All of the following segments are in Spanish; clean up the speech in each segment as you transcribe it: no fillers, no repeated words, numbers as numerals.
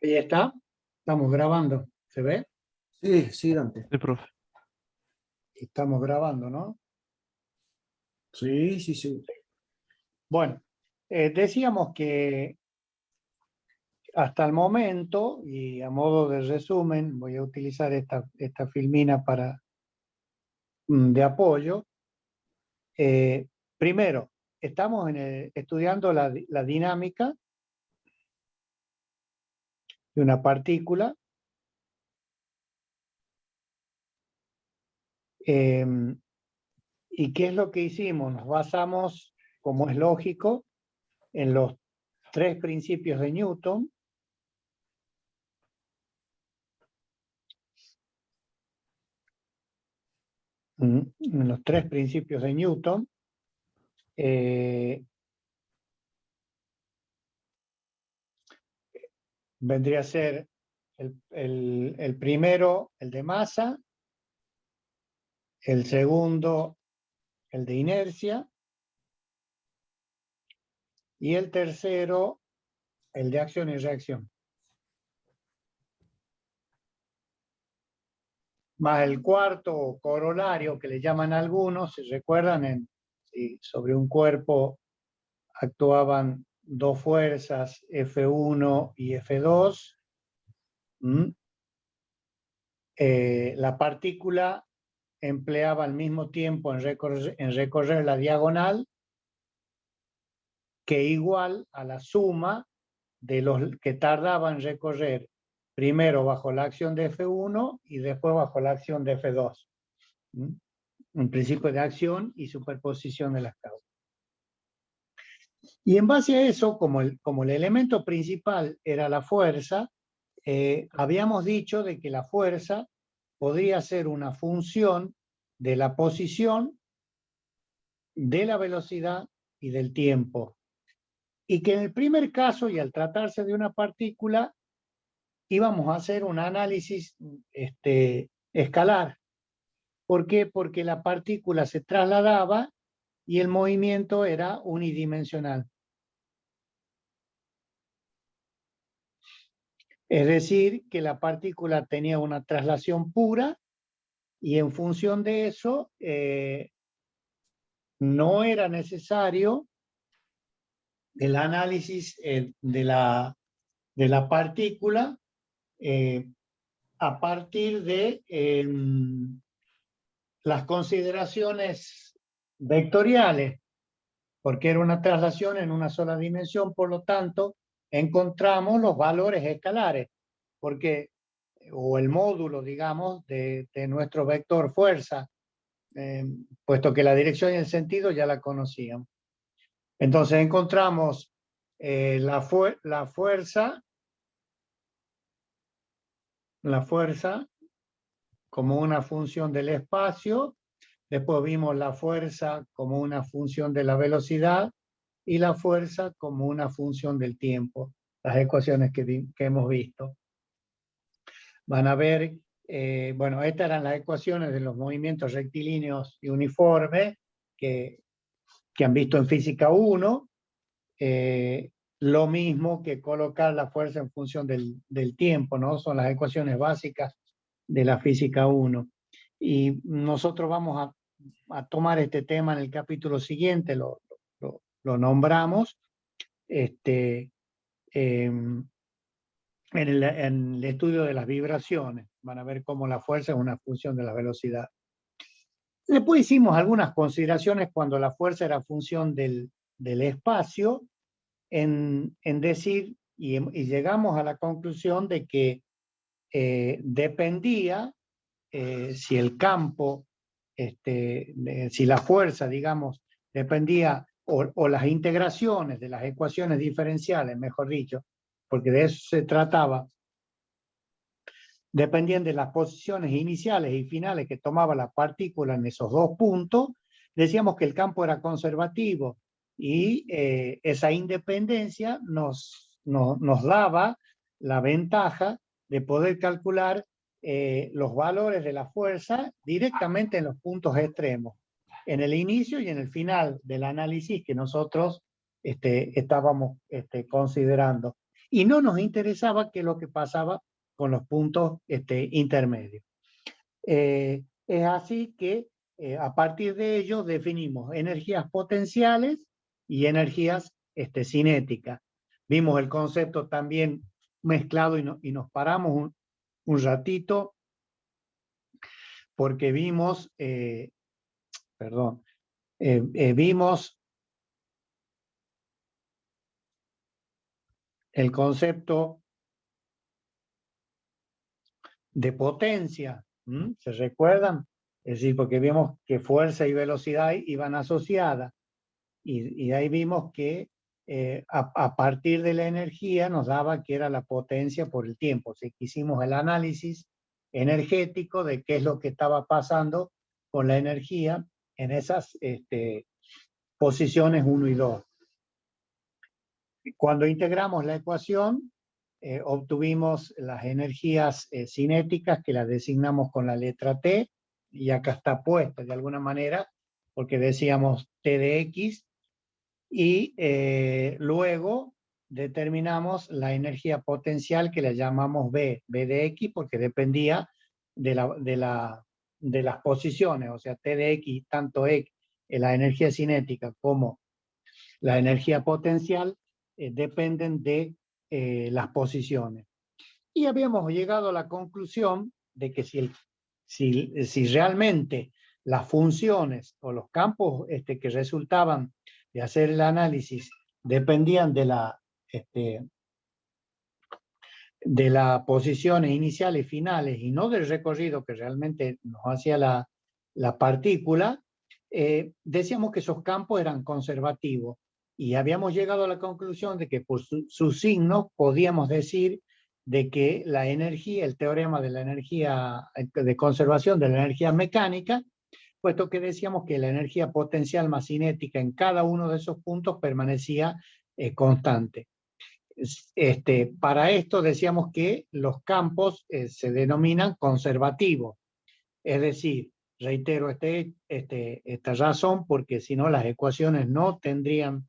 Ahí está, estamos grabando, ¿se ve? Sí, sí, Dante. Sí, profe. Estamos grabando, ¿no? Sí, sí, sí. Bueno, decíamos que hasta el momento, y a modo de resumen, voy a utilizar esta filmina de apoyo. Primero, estamos estudiando la dinámica de una partícula. ¿Y qué es lo que hicimos? Nos basamos, como es lógico, en los 3 principios de Newton. En los 3 principios de Newton. Vendría a ser el primero, el de masa, el segundo, el de inercia, y el tercero, el de acción y reacción. Más el cuarto corolario que le llaman algunos, si recuerdan, si sobre un cuerpo actuaban 2 fuerzas, F1 y F2. La partícula empleaba al mismo tiempo en recorrer la diagonal que igual a la suma de los que tardaban en recorrer primero bajo la acción de F1 y después bajo la acción de F2. Un principio de acción y superposición de las causas. Y en base a eso, como el elemento principal era la fuerza, habíamos dicho de que la fuerza podría ser una función de la posición, de la velocidad y del tiempo. Y que en el primer caso, y al tratarse de una partícula, íbamos a hacer un análisis escalar. ¿Por qué? Porque la partícula se trasladaba y el movimiento era unidimensional. Es decir, que la partícula tenía una traslación pura y en función de eso no era necesario el análisis de la partícula a partir de las consideraciones vectoriales, porque era una traslación en una sola dimensión, por lo tanto, encontramos los valores escalares, porque, o el módulo, digamos, de nuestro vector fuerza, puesto que la dirección y el sentido ya la conocíamos. Entonces encontramos la fuerza como una función del espacio, después vimos la fuerza como una función de la velocidad y la fuerza como una función del tiempo, las ecuaciones que hemos visto. Van a ver, bueno, estas eran las ecuaciones de los movimientos rectilíneos y uniformes que han visto en física 1, lo mismo que colocar la fuerza en función del tiempo, ¿no? Son las ecuaciones básicas de la física 1. Y nosotros vamos a tomar este tema en el capítulo siguiente, lo nombramos, en el estudio de las vibraciones. Van a ver cómo la fuerza es una función de la velocidad. Después hicimos algunas consideraciones cuando la fuerza era función del espacio, en decir, y llegamos a la conclusión de que dependía si el campo, si la fuerza, digamos, dependía, o las integraciones de las ecuaciones diferenciales, mejor dicho, porque de eso se trataba, dependían de las posiciones iniciales y finales que tomaba la partícula en esos 2 puntos, decíamos que el campo era conservativo y esa independencia nos daba la ventaja de poder calcular los valores de la fuerza directamente en los puntos extremos, en el inicio y en el final del análisis que nosotros estábamos considerando. y no nos interesaba qué es lo que pasaba con los puntos intermedios. Es así que a partir de ello definimos energías potenciales y energías cinéticas. Vimos el concepto también mezclado y nos paramos un ratito porque vimos, vimos el concepto de potencia. ¿Se recuerdan? Es decir, porque vimos que fuerza y velocidad iban asociadas y ahí vimos que a partir de la energía nos daba que era la potencia por el tiempo. O sea, que hicimos el análisis energético de qué es lo que estaba pasando con la energía en esas posiciones 1 y 2. Cuando integramos la ecuación, obtuvimos las energías cinéticas que las designamos con la letra T, y acá está puesta de alguna manera, porque decíamos T de X, y luego determinamos la energía potencial que la llamamos B de X, porque dependía de las posiciones, o sea, T de X, tanto X, la energía cinética como la energía potencial, dependen de las posiciones. Y habíamos llegado a la conclusión de que si realmente las funciones o los campos que resultaban de hacer el análisis dependían de las posiciones iniciales y finales y no del recorrido que realmente nos hacía la partícula, decíamos que esos campos eran conservativos y habíamos llegado a la conclusión de que por su signo podíamos decir de que la energía, el teorema de la energía de conservación de la energía mecánica, puesto que decíamos que la energía potencial más cinética en cada uno de esos puntos permanecía constante. Para esto decíamos que los campos se denominan conservativos, es decir, reitero esta razón porque si no las ecuaciones no tendrían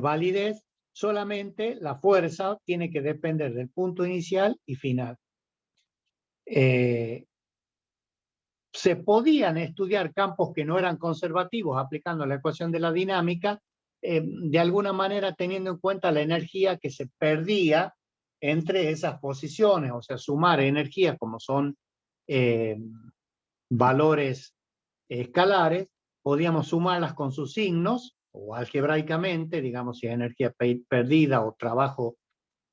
validez, solamente la fuerza tiene que depender del punto inicial y final. Se podían estudiar campos que no eran conservativos aplicando la ecuación de la dinámica, de alguna manera teniendo en cuenta la energía que se perdía entre esas posiciones, o sea, sumar energía como son valores escalares, podíamos sumarlas con sus signos o algebraicamente, digamos si es energía perdida o trabajo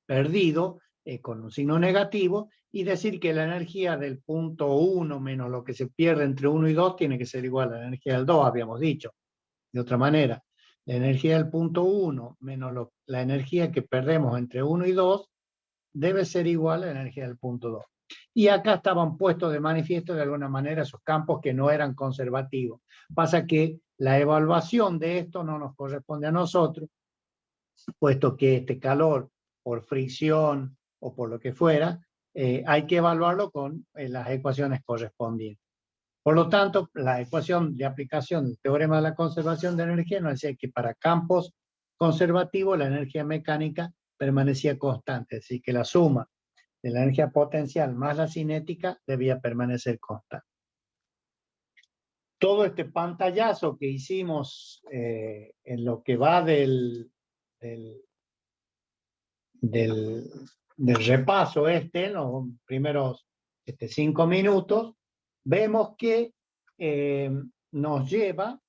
perdido, con un signo negativo, y decir que la energía del punto 1 menos lo que se pierde entre 1 y 2 tiene que ser igual a la energía del 2, habíamos dicho. De otra manera, la energía del punto 1 menos la energía que perdemos entre 1 y 2 debe ser igual a la energía del punto 2. Y acá estaban puestos de manifiesto de alguna manera esos campos que no eran conservativos. Pasa que la evaluación de esto no nos corresponde a nosotros, puesto que este calor por fricción o por lo que fuera, hay que evaluarlo con las ecuaciones correspondientes. Por lo tanto, la ecuación de aplicación del teorema de la conservación de energía nos decía que para campos conservativos la energía mecánica permanecía constante, así que la suma de la energía potencial más la cinética debía permanecer constante. Todo este pantallazo que hicimos en lo que va del repaso en los primeros 5 minutos, vemos que nos lleva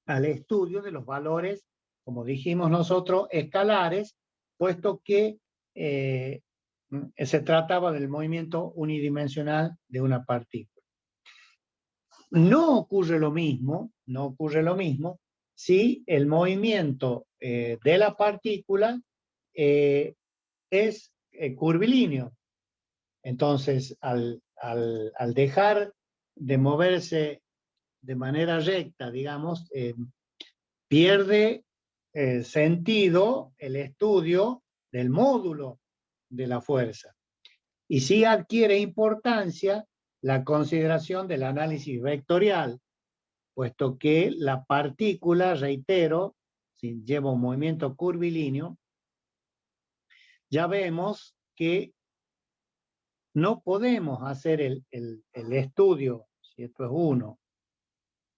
al estudio de los valores, como dijimos nosotros, escalares, puesto que se trataba del movimiento unidimensional de una partícula. No ocurre lo mismo si el movimiento de la partícula es curvilíneo. Entonces, al dejar de moverse de manera recta, digamos, pierde sentido el estudio del módulo de la fuerza. Y sí adquiere importancia la consideración del análisis vectorial, puesto que la partícula, reitero, si lleva un movimiento curvilíneo, ya vemos que no podemos hacer el estudio, si esto es 1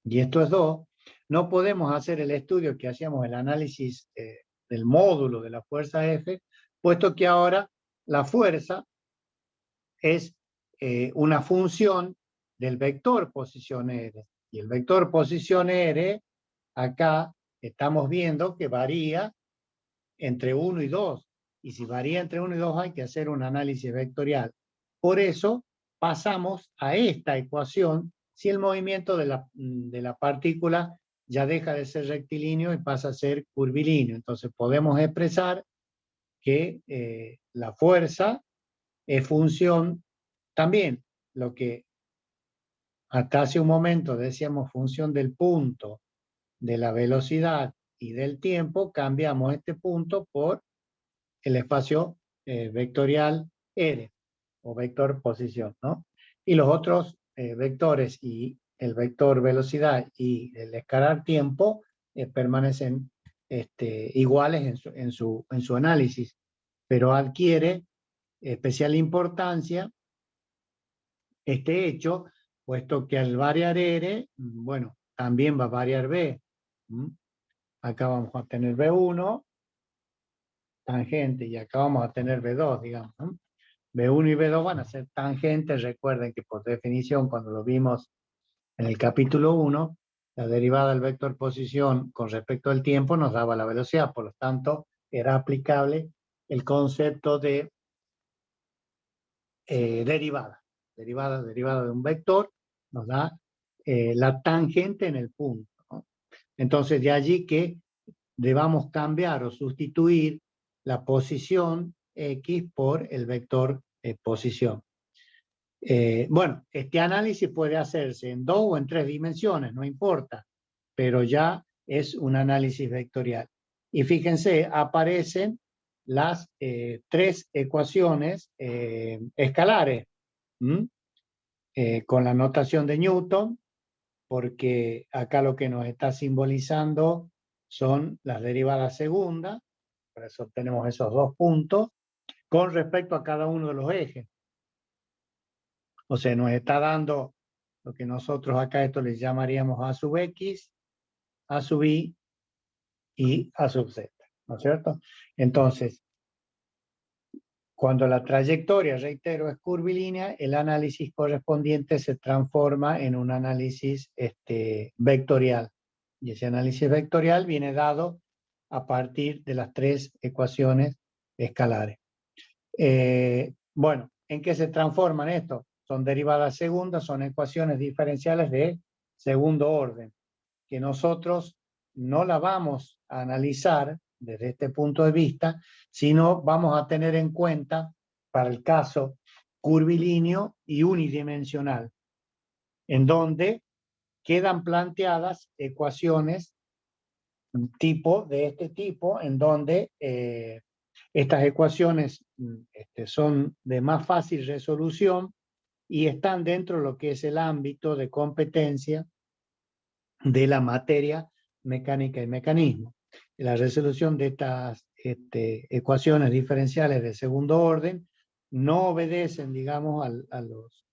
y esto es 2, no podemos hacer el estudio que hacíamos, el análisis del módulo de la fuerza F, puesto que ahora la fuerza es una función del vector posición R. Y el vector posición R, acá estamos viendo que varía entre 1 y 2. Y si varía entre 1 y 2 hay que hacer un análisis vectorial. Por eso pasamos a esta ecuación si el movimiento de la partícula ya deja de ser rectilíneo y pasa a ser curvilíneo. Entonces podemos expresar que la fuerza es función también, lo que hasta hace un momento decíamos función del punto, de la velocidad y del tiempo, cambiamos este punto por el espacio vectorial R o vector posición, ¿no? Y los otros vectores y el vector velocidad y el escalar tiempo permanecen iguales en su análisis, pero adquiere especial importancia este hecho, puesto que al variar R, bueno, también va a variar B. Acá vamos a tener B1, tangente, y acá vamos a tener B2, digamos, ¿no? B1 y B2 van a ser tangentes. Recuerden que por definición, cuando lo vimos en el capítulo 1, la derivada del vector posición con respecto al tiempo nos daba la velocidad, por lo tanto, era aplicable el concepto de derivada. Derivada de un vector nos da la tangente en el punto, ¿no? Entonces, de allí que debamos cambiar o sustituir la posición X por el vector posición. Bueno, este análisis puede hacerse en 2 o en 3 dimensiones, no importa, pero ya es un análisis vectorial. Y fíjense, aparecen las 3 ecuaciones escalares, con la notación de Newton, porque acá lo que nos está simbolizando son las derivadas segundas, por eso tenemos esos 2 puntos, con respecto a cada uno de los ejes. O sea, nos está dando lo que nosotros acá esto le llamaríamos A sub X, A sub Y y A sub Z, ¿no es cierto? Entonces, cuando la trayectoria, reitero, es curvilínea, el análisis correspondiente se transforma en un análisis vectorial. Y ese análisis vectorial viene dado a partir de las 3 ecuaciones escalares. Bueno, ¿en qué se transforman esto? Son derivadas segundas, son ecuaciones diferenciales de segundo orden, que nosotros no la vamos a analizar desde este punto de vista, sino vamos a tener en cuenta para el caso curvilíneo y unidimensional, en donde quedan planteadas ecuaciones de este tipo, en donde estas ecuaciones son de más fácil resolución y están dentro de lo que es el ámbito de competencia de la materia mecánica y mecanismo. La resolución de estas ecuaciones diferenciales de segundo orden no obedecen, digamos, a los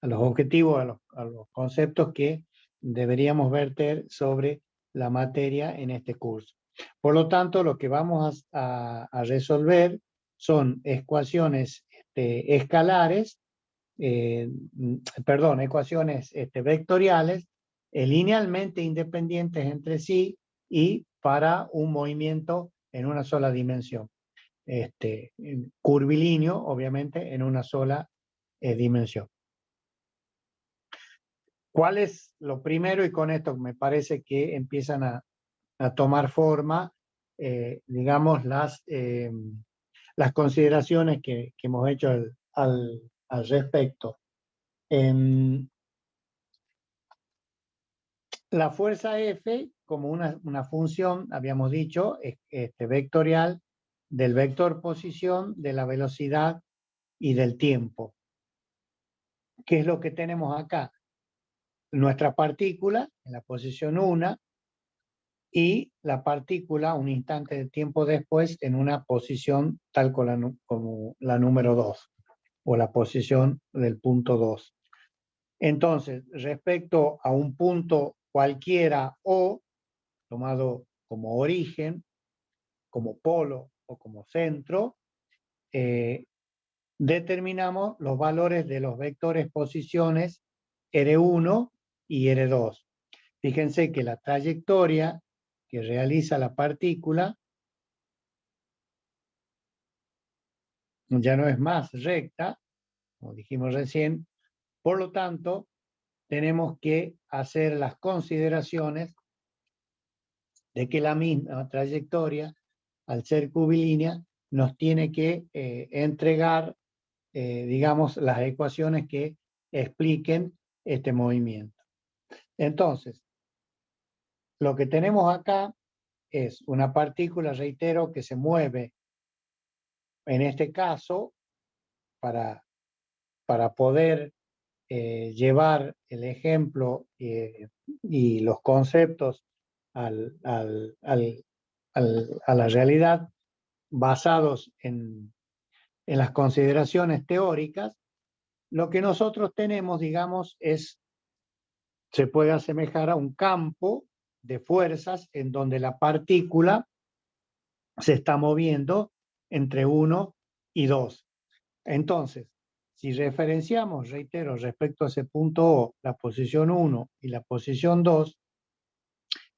objetivos, a los conceptos que deberíamos verter sobre la materia en este curso. Por lo tanto, lo que vamos a resolver son ecuaciones escalares, ecuaciones vectoriales, linealmente independientes entre sí y para un movimiento en una sola dimensión. Curvilíneo, obviamente, en una sola dimensión. ¿Cuál es lo primero? Y con esto me parece que empiezan a tomar forma, digamos, las consideraciones que hemos hecho al respecto. La fuerza F, como una función, habíamos dicho, vectorial del vector posición, de la velocidad y del tiempo. ¿Qué es lo que tenemos acá? Nuestra partícula en la posición 1 y la partícula un instante de tiempo después en una posición tal como la número 2 o la posición del punto 2. Entonces, respecto a un punto cualquiera O, tomado como origen, como polo o como centro, determinamos los valores de los vectores posiciones R1 y R2. Fíjense que la trayectoria que realiza la partícula ya no es más recta, como dijimos recién, por lo tanto, tenemos que hacer las consideraciones de que la misma trayectoria, al ser curvilínea, nos tiene que entregar, digamos, las ecuaciones que expliquen este movimiento. Entonces, lo que tenemos acá es una partícula, reitero, que se mueve, en este caso, para poder llevar el ejemplo y los conceptos a la realidad basados en las consideraciones teóricas, lo que nosotros tenemos, digamos, se puede asemejar a un campo de fuerzas en donde la partícula se está moviendo entre 1 y 2. Entonces, si referenciamos, reitero, respecto a ese punto O, la posición 1 y la posición 2,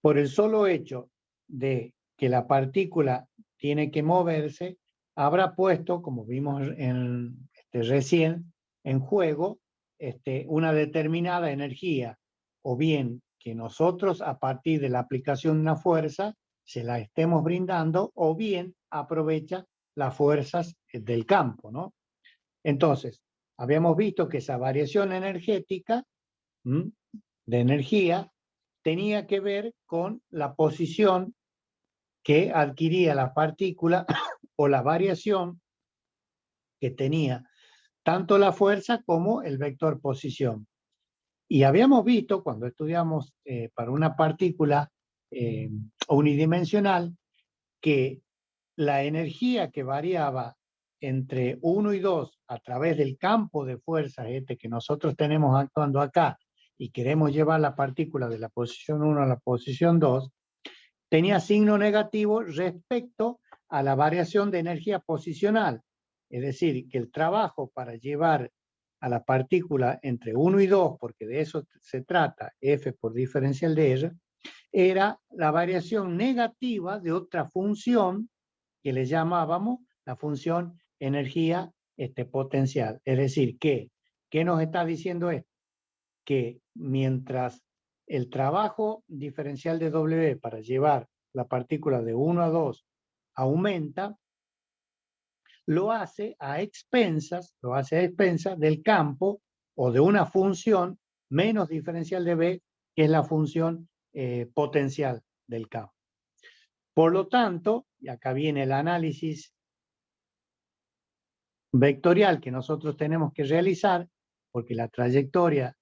por el solo hecho de que la partícula tiene que moverse, habrá puesto, como vimos recién, en juego una determinada energía, o bien que nosotros a partir de la aplicación de una fuerza se la estemos brindando, o bien aprovecha las fuerzas del campo, ¿no? Entonces, habíamos visto que esa variación energética de energía tenía que ver con la posición que adquiría la partícula o la variación que tenía tanto la fuerza como el vector posición. Y habíamos visto cuando estudiamos para una partícula unidimensional que la energía que variaba entre 1 y 2 a través del campo de fuerzas que nosotros tenemos actuando acá y queremos llevar la partícula de la posición 1 a la posición 2, tenía signo negativo respecto a la variación de energía posicional. Es decir, que el trabajo para llevar a la partícula entre 1 y 2, porque de eso se trata, F por diferencial de R, era la variación negativa de otra función que le llamábamos la función energía potencial. Es decir, ¿qué nos está diciendo esto? Que mientras el trabajo diferencial de W para llevar la partícula de 1 a 2 aumenta, lo hace a expensas del campo o de una función menos diferencial de B, que es la función potencial del campo. Por lo tanto, y acá viene el análisis vectorial que nosotros tenemos que realizar, porque la trayectoria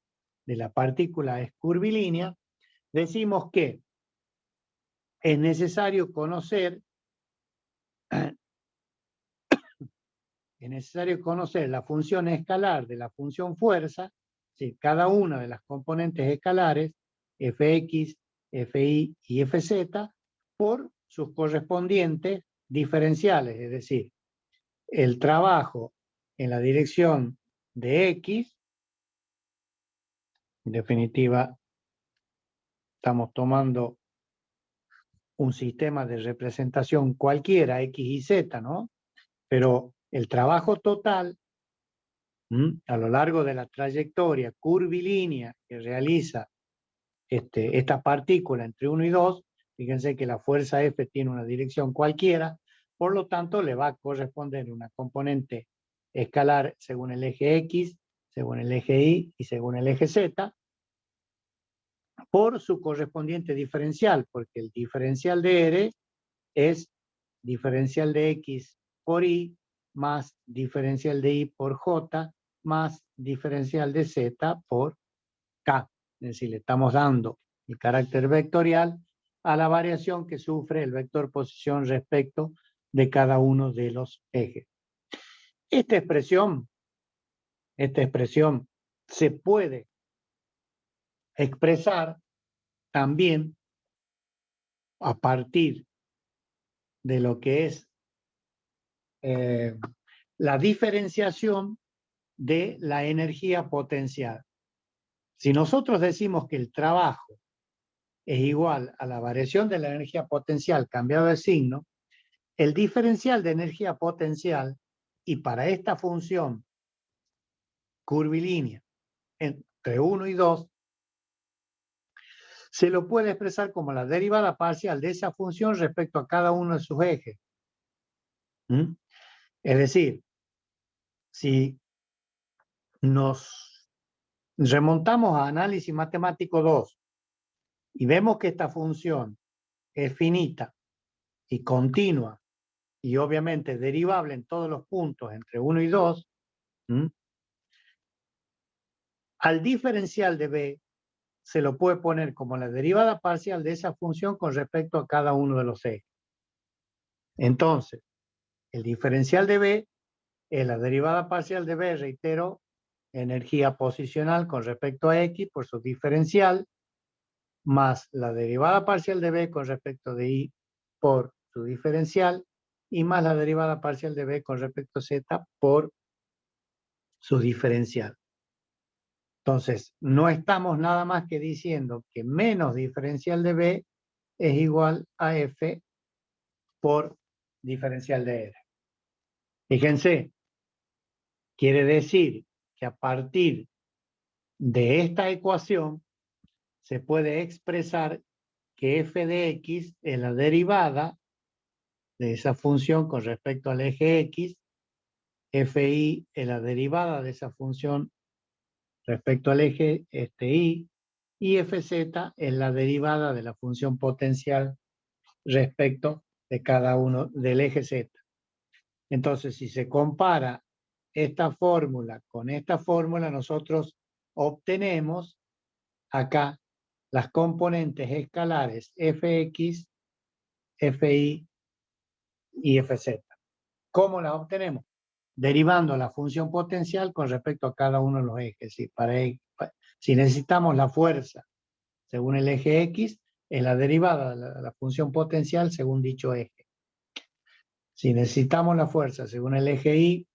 de la partícula es curvilínea, decimos que es necesario conocer la función escalar de la función fuerza, ¿sí? Cada una de las componentes escalares, Fx, Fi y Fz, por sus correspondientes diferenciales, es decir, el trabajo en la dirección de X, en definitiva, estamos tomando un sistema de representación cualquiera, X y Z, ¿no? Pero el trabajo total a lo largo de la trayectoria curvilínea que realiza esta partícula entre 1 y 2, fíjense que la fuerza F tiene una dirección cualquiera, por lo tanto le va a corresponder una componente escalar según el eje X, según el eje Y y según el eje Z, por su correspondiente diferencial, porque el diferencial de R es diferencial de X por Y más diferencial de Y por J más diferencial de Z por K. Es decir, le estamos dando el carácter vectorial a la variación que sufre el vector posición respecto de cada uno de los ejes. Esta expresión se puede expresar también a partir de lo que es la diferenciación de la energía potencial. Si nosotros decimos que el trabajo es igual a la variación de la energía potencial cambiado de signo, el diferencial de energía potencial, y para esta función curvilínea entre 1 y 2, se lo puede expresar como la derivada parcial de esa función respecto a cada uno de sus ejes. Es decir, si nos remontamos a análisis matemático 2 y vemos que esta función es finita y continua y obviamente derivable en todos los puntos entre 1 y 2, al diferencial de B se lo puede poner como la derivada parcial de esa función con respecto a cada uno de los ejes. Entonces, el diferencial de B es la derivada parcial de B, reitero, energía posicional con respecto a X por su diferencial, más la derivada parcial de B con respecto de Y por su diferencial, y más la derivada parcial de B con respecto a Z por su diferencial. Entonces, no estamos nada más que diciendo que menos diferencial de B es igual a F por diferencial de R. Fíjense, quiere decir que a partir de esta ecuación se puede expresar que f de x es la derivada de esa función con respecto al eje x, fi es la derivada de esa función respecto al eje y fz es la derivada de la función potencial respecto de cada uno del eje z. Entonces, si se compara esta fórmula con esta fórmula, nosotros obtenemos acá las componentes escalares fx, fi y fz. ¿Cómo las obtenemos? Derivando la función potencial con respecto a cada uno de los ejes. Si necesitamos la fuerza según el eje X, es la derivada de la función potencial según dicho eje. Si necesitamos la fuerza según el eje Y,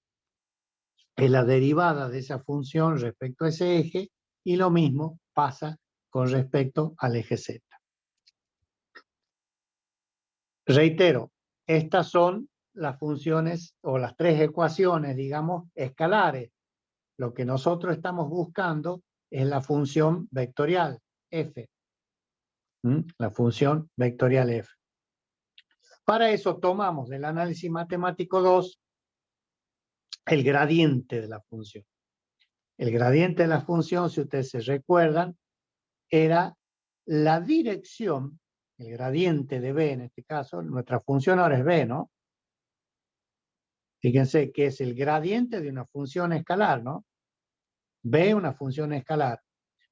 es la derivada de esa función respecto a ese eje, y lo mismo pasa con respecto al eje Z. Reitero, estas son las funciones o las tres ecuaciones, digamos, escalares. Lo que nosotros estamos buscando es la función vectorial f. La función vectorial f. Para eso tomamos del análisis matemático 2 el gradiente de la función. El gradiente de la función, si ustedes se recuerdan, era la dirección, el gradiente de b en este caso, nuestra función ahora es b, ¿no? Fíjense que es el gradiente de una función escalar, ¿no? B, una función escalar.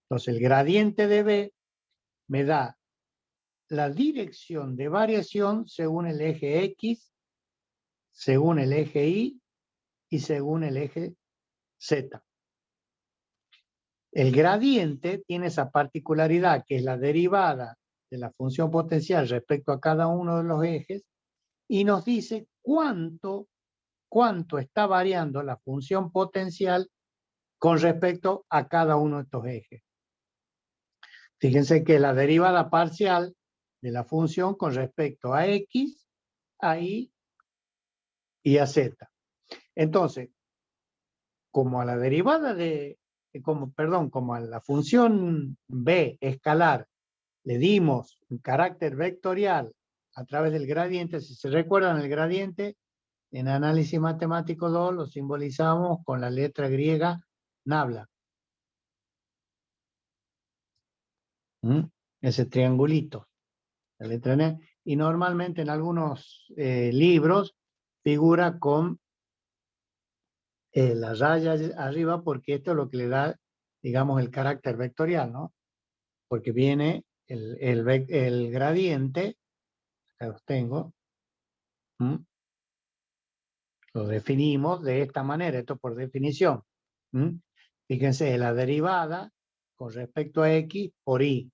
Entonces, el gradiente de B me da la dirección de variación según el eje X, según el eje Y y según el eje Z. El gradiente tiene esa particularidad que es la derivada de la función potencial respecto a cada uno de los ejes y nos dice cuánto está variando la función potencial con respecto a cada uno de estos ejes. Fíjense que la derivada parcial de la función con respecto a X, a Y y a Z. Entonces, como a la derivada como a la función B escalar le dimos un carácter vectorial a través del gradiente, si se recuerdan el gradiente, en análisis matemático 2 lo simbolizamos con la letra griega nabla. Ese triangulito, la letra N, y normalmente en algunos libros figura con la raya arriba porque esto es lo que le da, digamos, el carácter vectorial, ¿no? Porque viene el gradiente, acá los tengo, ¿m? Lo definimos de esta manera, esto por definición. ¿M? Fíjense, la derivada con respecto a x por y.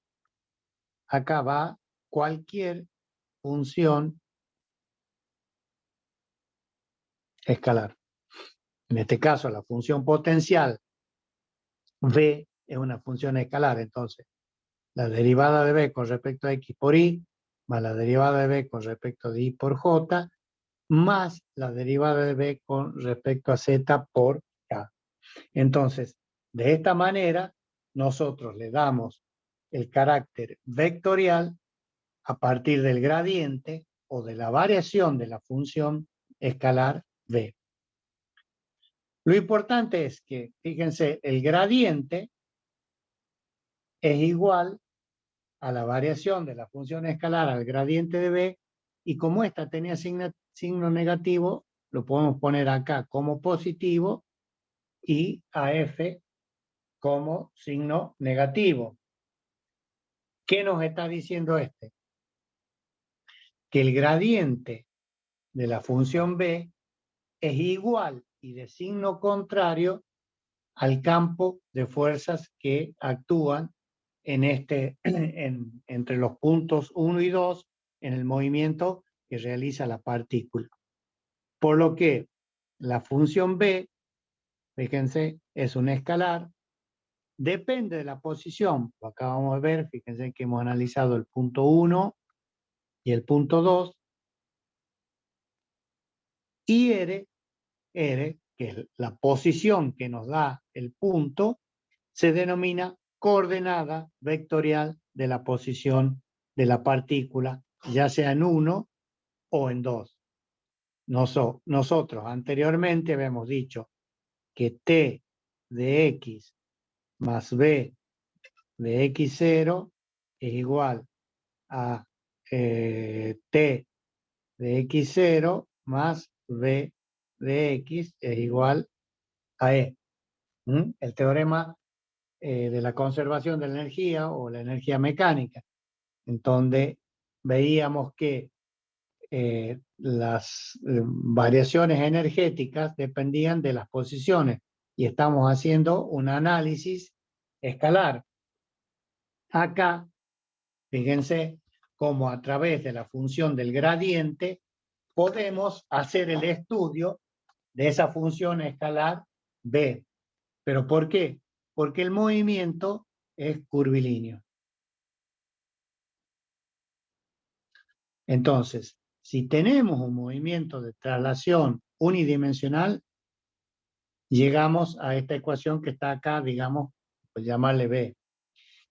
Acá va cualquier función escalar. En este caso, la función potencial v es una función escalar, entonces la derivada de b con respecto a x por y más la derivada de b con respecto a y por j más la derivada de b con respecto a z por k. Entonces, de esta manera, nosotros le damos el carácter vectorial a partir del gradiente o de la variación de la función escalar v. Lo importante es que, fíjense, el gradiente es igual a la variación de la función escalar al gradiente de b, y como esta tenía signo negativo, lo podemos poner acá como positivo y a f como signo negativo. ¿Qué nos está diciendo este? Que el gradiente de la función b es igual y de signo contrario al campo de fuerzas que actúan entre los puntos 1 y 2 en el movimiento que realiza la partícula. Por lo que la función b, fíjense, es un escalar, depende de la posición. Acá vamos a ver, fíjense que hemos analizado el punto 1 y el punto 2, y R, que es la posición que nos da el punto, se denomina coordenada vectorial de la posición de la partícula, ya sea en 1 o en 2. Nosotros anteriormente habíamos dicho que T de X más B de X0 es igual a T de X0 más B de X es igual a E. El teorema de la conservación de la energía o la energía mecánica, en donde veíamos que las variaciones energéticas dependían de las posiciones, y estamos haciendo un análisis escalar. Acá, fíjense cómo a través de la función del gradiente podemos hacer el estudio de esa función escalar B. ¿Pero por qué? Porque el movimiento es curvilíneo. Entonces, si tenemos un movimiento de traslación unidimensional, llegamos a esta ecuación que está acá, digamos, pues llamarle B.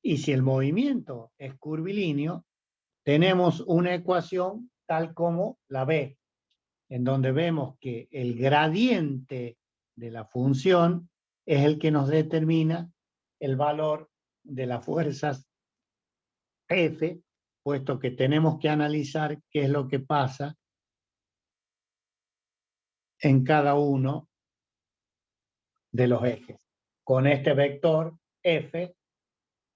Y si el movimiento es curvilíneo, tenemos una ecuación tal como la B, en donde vemos que el gradiente de la función es el que nos determina el valor de las fuerzas F, puesto que tenemos que analizar qué es lo que pasa en cada uno de los ejes. Con este vector F,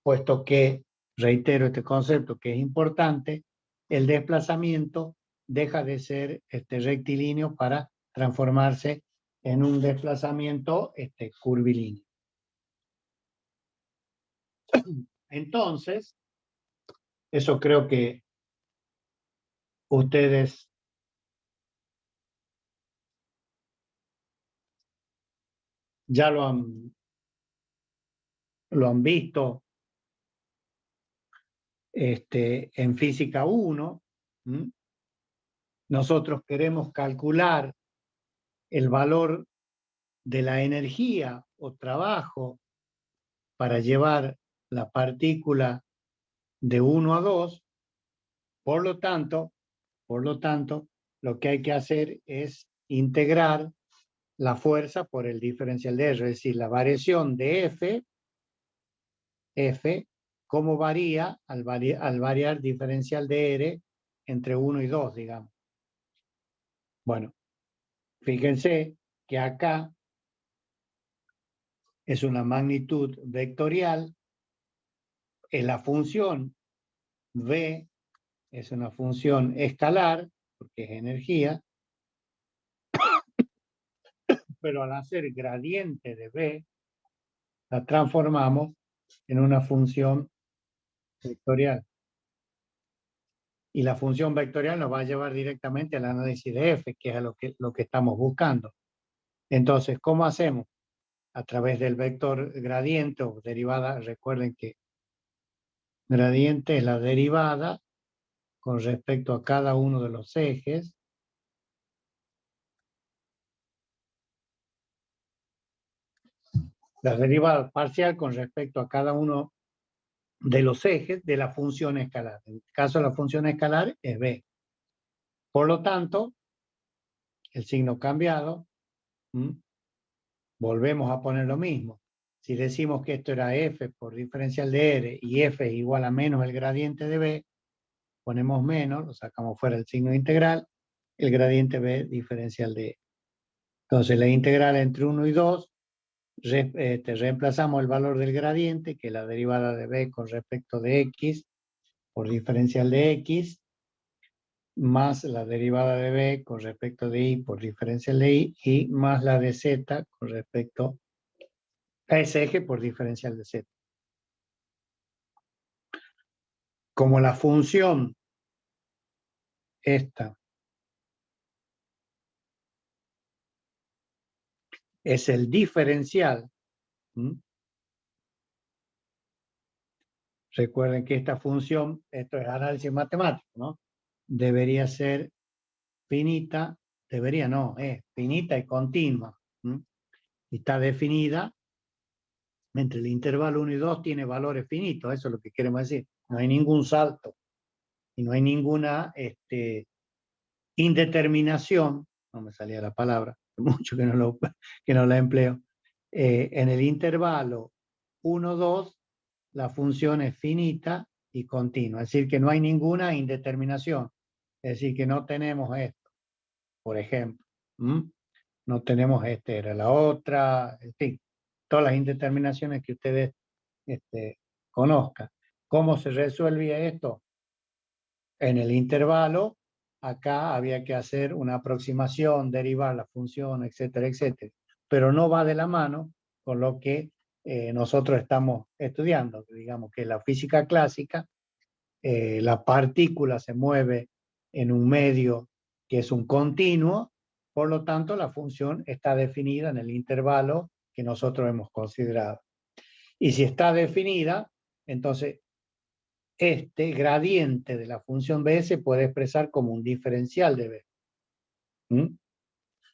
puesto que, reitero este concepto que es importante, el desplazamiento deja de ser rectilíneo para transformarse en un desplazamiento curvilíneo. Entonces, eso creo que ustedes ya lo han visto en física 1. Nosotros queremos calcular el valor de la energía o trabajo para llevar la partícula de 1 a 2. Por lo tanto, lo que hay que hacer es integrar la fuerza por el diferencial de R, es decir, la variación de F, cómo varía al variar diferencial de R entre 1 y 2, digamos. Bueno, fíjense que acá es una magnitud vectorial, es la función V es una función escalar, porque es energía, pero al hacer gradiente de V, la transformamos en una función vectorial. Y la función vectorial nos va a llevar directamente al análisis de F, que es a lo que estamos buscando. Entonces, ¿cómo hacemos? A través del vector gradiente o derivada. Recuerden que gradiente es la derivada con respecto a cada uno de los ejes. La derivada parcial con respecto a cada uno de los ejes de la función escalar. En el caso de la función escalar es B. Por lo tanto, el signo cambiado, volvemos a poner lo mismo. Si decimos que esto era F por diferencial de R y F es igual a menos el gradiente de B, ponemos menos, lo sacamos fuera el signo integral, el gradiente B diferencial de E. Entonces la integral entre 1 y 2, reemplazamos el valor del gradiente, que es la derivada de B con respecto de X, por diferencial de X, más la derivada de B con respecto de Y por diferencial de Y, y más la de Z con respecto a ese eje por diferencial de Z. Como la función esta es el diferencial, recuerden que esta función, esto es análisis matemático, ¿no? Debería ser finita, debería no, es finita y continua. Y está definida entre el intervalo 1 y 2, tiene valores finitos, eso es lo que queremos decir. No hay ningún salto y no hay ninguna indeterminación, no me salía la palabra, mucho que no la empleo. En el intervalo 1, 2, la función es finita y continua, es decir, que no hay ninguna indeterminación, es decir, que no tenemos esto, por ejemplo, no tenemos era la otra, en fin, todas las indeterminaciones que ustedes conozcan. ¿Cómo se resuelve esto? En el intervalo, acá había que hacer una aproximación, derivar la función, etcétera, etcétera, pero no va de la mano con lo que nosotros estamos estudiando, digamos que la física clásica, la partícula se mueve en un medio que es un continuo, por lo tanto la función está definida en el intervalo que nosotros hemos considerado. Y si está definida, entonces este gradiente de la función B se puede expresar como un diferencial de B.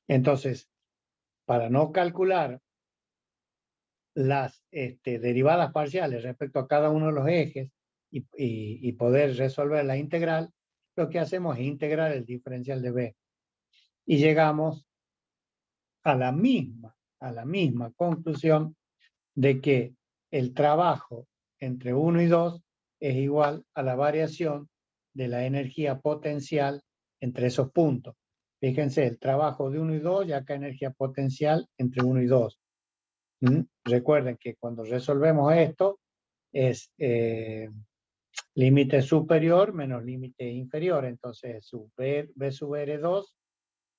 Entonces, para no calcular las derivadas parciales respecto a cada uno de los ejes y poder resolver la integral, lo que hacemos es integrar el diferencial de B. Y llegamos a la misma conclusión de que el trabajo entre 1 y 2 es igual a la variación de la energía potencial entre esos puntos. Fíjense, el trabajo de 1 y 2, ya acá energía potencial entre 1 y 2. Recuerden que cuando resolvemos esto es límite superior menos límite inferior. Entonces B sub R2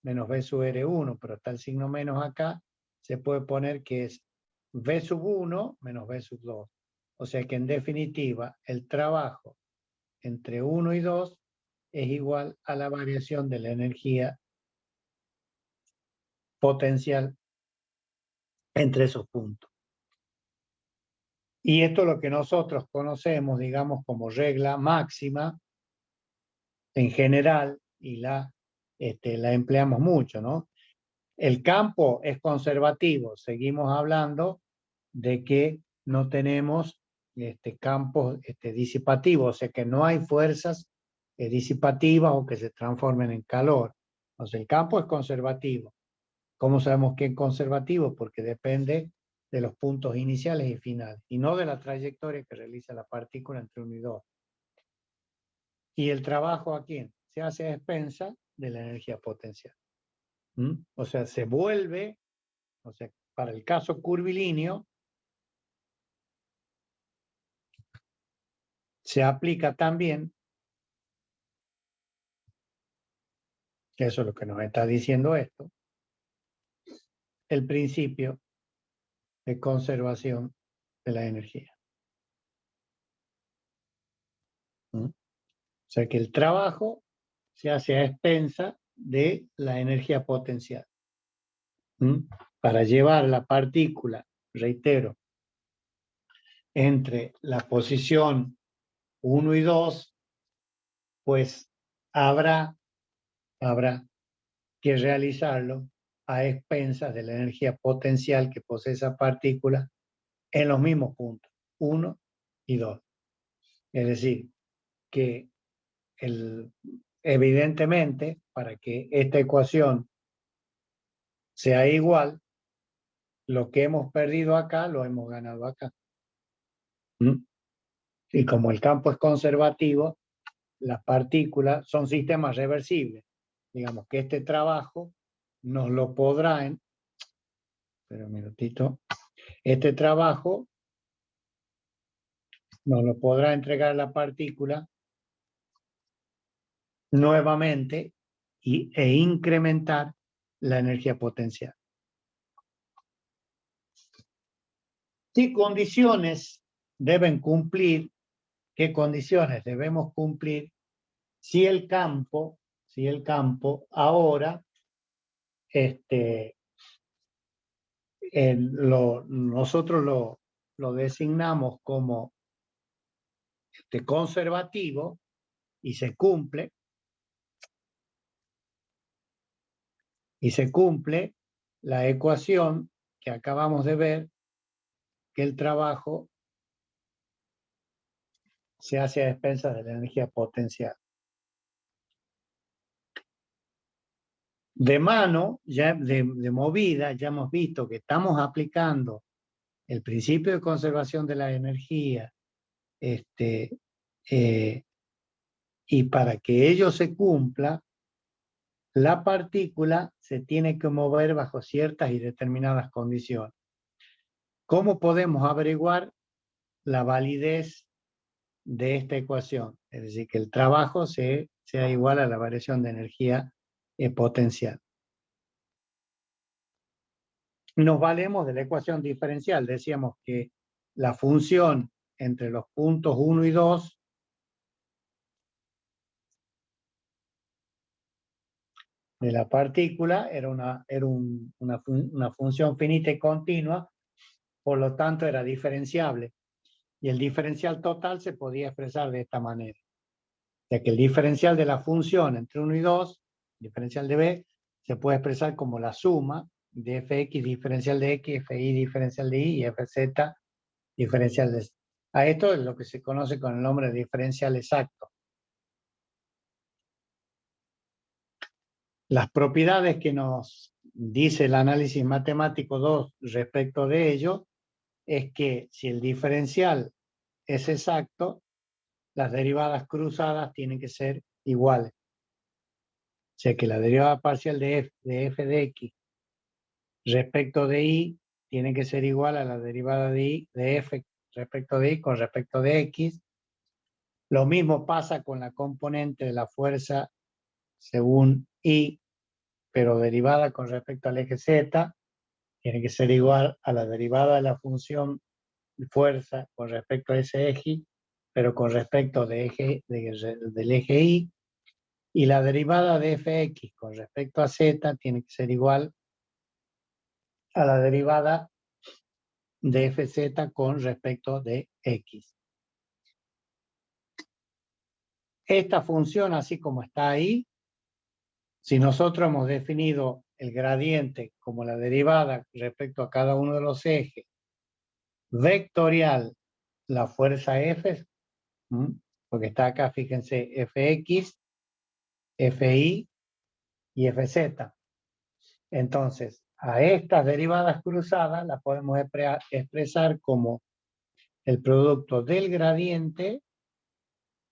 menos B sub R1, pero está el signo menos acá, se puede poner que es V sub 1 menos V sub 2. O sea que en definitiva el trabajo entre 1 y 2 es igual a la variación de la energía potencial entre esos puntos. Y esto es lo que nosotros conocemos, digamos, como regla máxima en general, y la empleamos mucho, ¿no? El campo es conservativo, seguimos hablando de que no tenemos campos disipativos, o sea que no hay fuerzas disipativas o que se transformen en calor. Entonces el campo es conservativo. ¿Cómo sabemos que es conservativo? Porque depende de los puntos iniciales y finales, y no de la trayectoria que realiza la partícula entre 1 y 2. ¿Y el trabajo a quién? Se hace a expensas de la energía potencial. O sea, se vuelve, o sea, para el caso curvilíneo, se aplica también Eso es lo que nos está diciendo esto. El principio de conservación de la energía. ¿Mm? O sea que el trabajo se hace a expensa de la energía potencial. ¿Mm? Para llevar la partícula, reitero, entre la posición 1 y 2, pues habrá que realizarlo a expensas de la energía potencial que posee esa partícula en los mismos puntos, 1 y 2. Es decir, que evidentemente, para que esta ecuación sea igual, lo que hemos perdido acá, lo hemos ganado acá. ¿Mm? Y como el campo es conservativo, las partículas son sistemas reversibles. Digamos que este trabajo nos lo podrá, espera un minutito, este trabajo nos lo podrá entregar la partícula nuevamente e incrementar la energía potencial. ¿Qué condiciones deben cumplir? ¿Qué condiciones debemos cumplir si el campo ahora nosotros lo designamos como conservativo y se cumple la ecuación que acabamos de ver, que el trabajo se hace a expensas de la energía potencial. De mano, ya de movida, ya hemos visto que estamos aplicando el principio de conservación de la energía, y para que ello se cumpla, la partícula se tiene que mover bajo ciertas y determinadas condiciones. ¿Cómo podemos averiguar la validez de esta ecuación? Es decir, que el trabajo sea igual a la variación de energía potencial. Nos valemos de la ecuación diferencial. Decíamos que la función entre los puntos 1 y 2 de la partícula era una función finita y continua, por lo tanto era diferenciable. Y el diferencial total se podía expresar de esta manera. O sea que el diferencial de la función entre 1 y 2, diferencial de b, se puede expresar como la suma de fx diferencial de x, fi diferencial de y, y fz diferencial de... A esto es lo que se conoce con el nombre de diferencial exacto. Las propiedades que nos dice el análisis matemático 2 respecto de ello es que si el diferencial es exacto, las derivadas cruzadas tienen que ser iguales. O sea que la derivada parcial de f de x respecto de y tiene que ser igual a la derivada de f respecto de y con respecto de x. Lo mismo pasa con la componente de la fuerza según y, pero derivada con respecto al eje z, tiene que ser igual a la derivada de la función de fuerza con respecto a ese eje, pero con respecto del eje y. Y la derivada de fx con respecto a z tiene que ser igual a la derivada de fz con respecto de x. Esta función, así como está ahí, si nosotros hemos definido el gradiente como la derivada respecto a cada uno de los ejes, vectorial la fuerza F, porque está acá, fíjense, Fx, Fi y Fz. Entonces, a estas derivadas cruzadas las podemos expresar como el producto del gradiente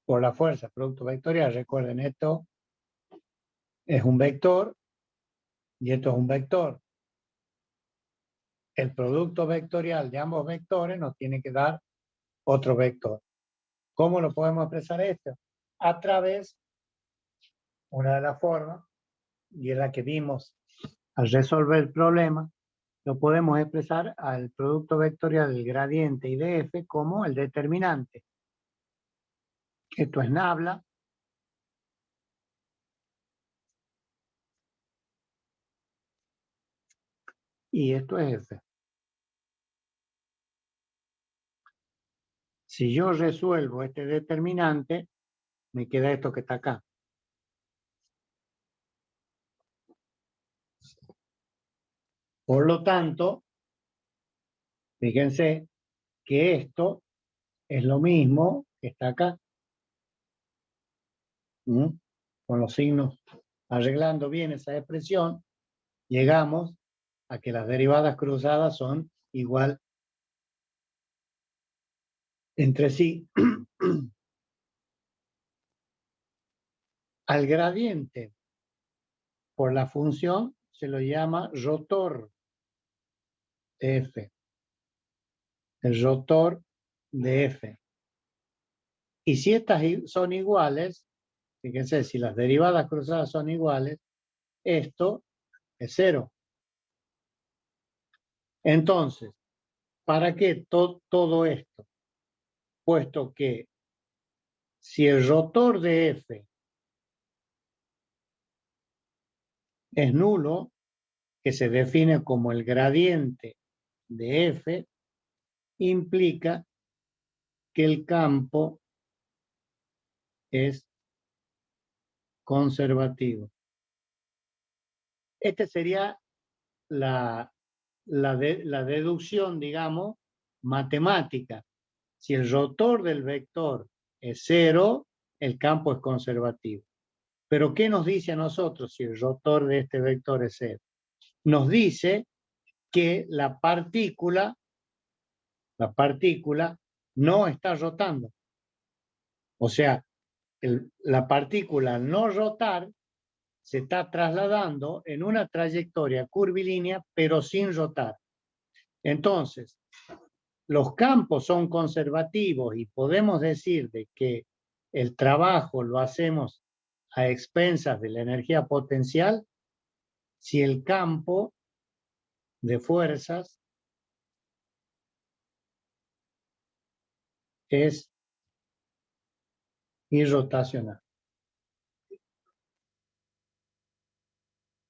por la fuerza, producto vectorial. Recuerden, esto es un vector y esto es un vector. El producto vectorial de ambos vectores nos tiene que dar otro vector. ¿Cómo lo podemos expresar esto? A través, una de las formas, y es la que vimos al resolver el problema, lo podemos expresar al producto vectorial del gradiente y de f como el determinante. Esto es nabla. Y esto es f. Si yo resuelvo este determinante, me queda esto que está acá. Por lo tanto, fíjense que esto es lo mismo que está acá. Con los signos, arreglando bien esa expresión, llegamos a que las derivadas cruzadas son igual entre sí. Al gradiente por la función se lo llama rotor de f. El rotor de f. Y si estas son iguales, fíjense, si las derivadas cruzadas son iguales, esto es 0. Entonces, ¿para qué todo esto? Puesto que si el rotor de f es nulo, que se define como el gradiente de f, implica que el campo es conservativo. Esta sería la deducción, digamos, matemática. Si el rotor del vector es 0, el campo es conservativo. Pero ¿qué nos dice a nosotros si el rotor de este vector es 0? Nos dice que la partícula no está rotando. O sea, la partícula al no rotar se está trasladando en una trayectoria curvilínea, pero sin rotar. Entonces, los campos son conservativos y podemos decir de que el trabajo lo hacemos a expensas de la energía potencial si el campo de fuerzas es irrotacional.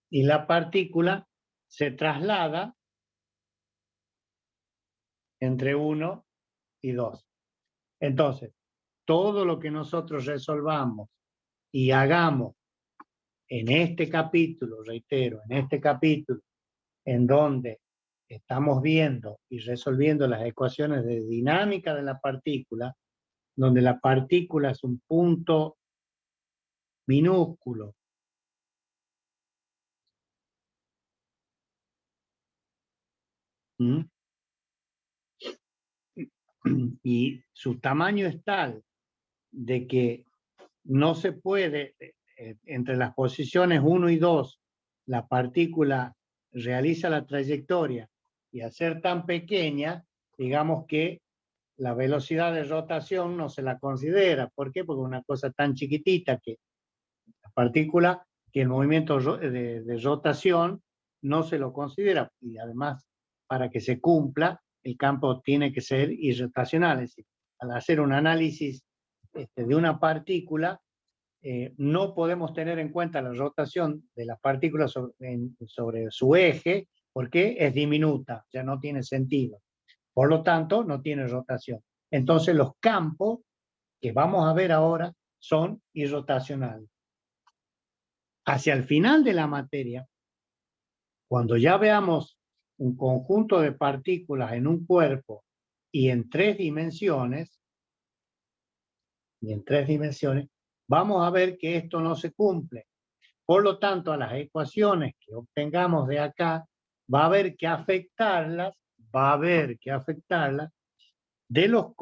Y la partícula se traslada entre 1 y 2. Entonces, todo lo que nosotros resolvamos y hagamos en este capítulo, reitero, en este capítulo, en donde estamos viendo y resolviendo las ecuaciones de dinámica de la partícula, donde la partícula es un punto minúsculo y su tamaño es tal de que no se puede, entre las posiciones 1 y 2, la partícula realiza la trayectoria y al ser tan pequeña, digamos que la velocidad de rotación no se la considera. ¿Por qué? Porque es una cosa tan chiquitita que la partícula, que el movimiento de rotación no se lo considera. Y además, para que se cumpla, el campo tiene que ser irrotacional. Es decir, al hacer un análisis de una partícula, no podemos tener en cuenta la rotación de la partícula sobre su eje porque es diminuta, ya no tiene sentido. Por lo tanto, no tiene rotación. Entonces, los campos que vamos a ver ahora son irrotacionales. Hacia el final de la materia, cuando ya veamos un conjunto de partículas en un cuerpo y en tres dimensiones, vamos a ver que esto no se cumple. Por lo tanto, a las ecuaciones que obtengamos de acá, va a haber que afectarlas de los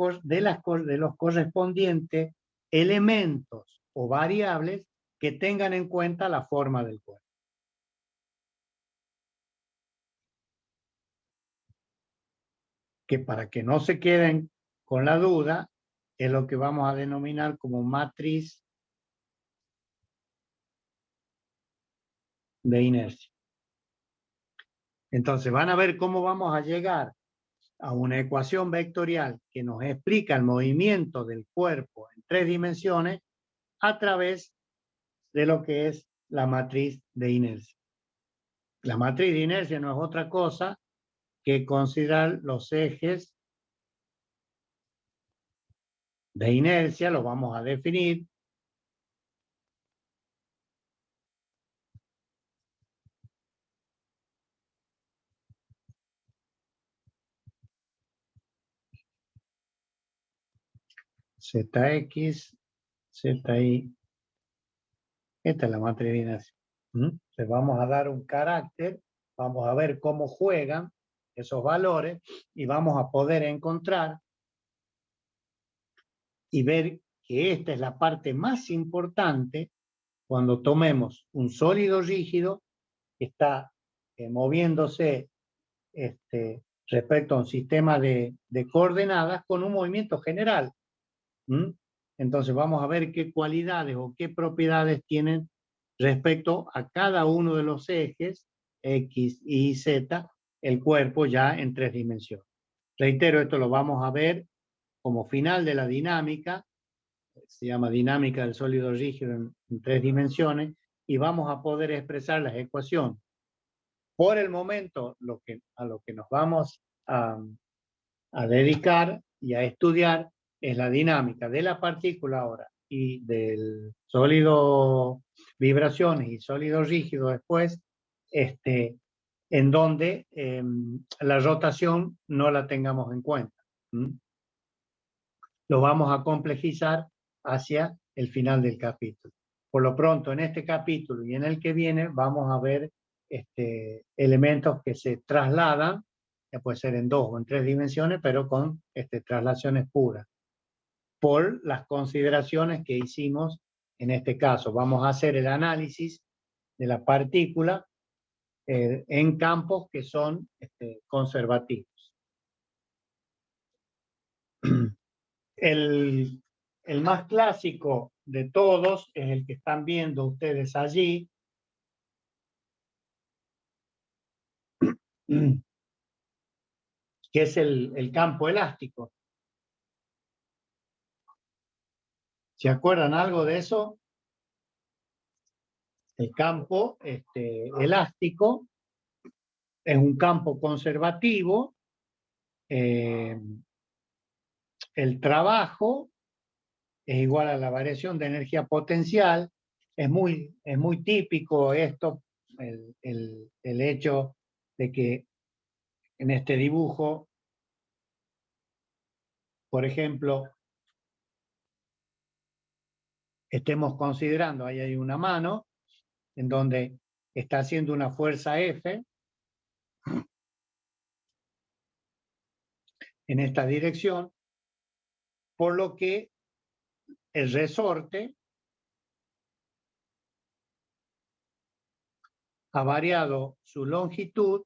correspondientes elementos o variables que tengan en cuenta la forma del cuerpo. Que para que no se queden con la duda, es lo que vamos a denominar como matriz de inercia. Entonces van a ver cómo vamos a llegar a una ecuación vectorial que nos explica el movimiento del cuerpo en 3 dimensiones a través de lo que es la matriz de inercia. La matriz de inercia no es otra cosa que considerar los ejes de inercia, los vamos a definir. ZX, ZY. Esta es la matriz de inercia. Entonces vamos a dar un carácter, vamos a ver cómo juegan esos valores y vamos a poder encontrar y ver que esta es la parte más importante cuando tomemos un sólido rígido que está moviéndose respecto a un sistema de coordenadas con un movimiento general. Entonces vamos a ver qué cualidades o qué propiedades tienen respecto a cada uno de los ejes X, Y, Z, el cuerpo ya en 3 dimensiones. Reitero, esto lo vamos a ver como final de la dinámica, se llama dinámica del sólido rígido en 3 dimensiones, y vamos a poder expresar las ecuaciones. Por el momento, a lo que nos vamos a dedicar y a estudiar es la dinámica de la partícula ahora y del sólido vibraciones y sólido rígido después, en donde la rotación no la tengamos en cuenta. Lo vamos a complejizar hacia el final del capítulo. Por lo pronto, en este capítulo y en el que viene, vamos a ver elementos que se trasladan, ya puede ser en 2 o en 3 dimensiones, pero con traslaciones puras, por las consideraciones que hicimos en este caso. Vamos a hacer el análisis de la partícula en campos que son conservativos. El más clásico de todos es el que están viendo ustedes allí, que es el campo elástico. ¿Se acuerdan algo de eso? El campo elástico es un campo conservativo. El trabajo es igual a la variación de energía potencial. Es muy típico esto, el hecho de que en este dibujo, por ejemplo, estemos considerando, ahí hay una mano, en donde está haciendo una fuerza F en esta dirección, por lo que el resorte ha variado su longitud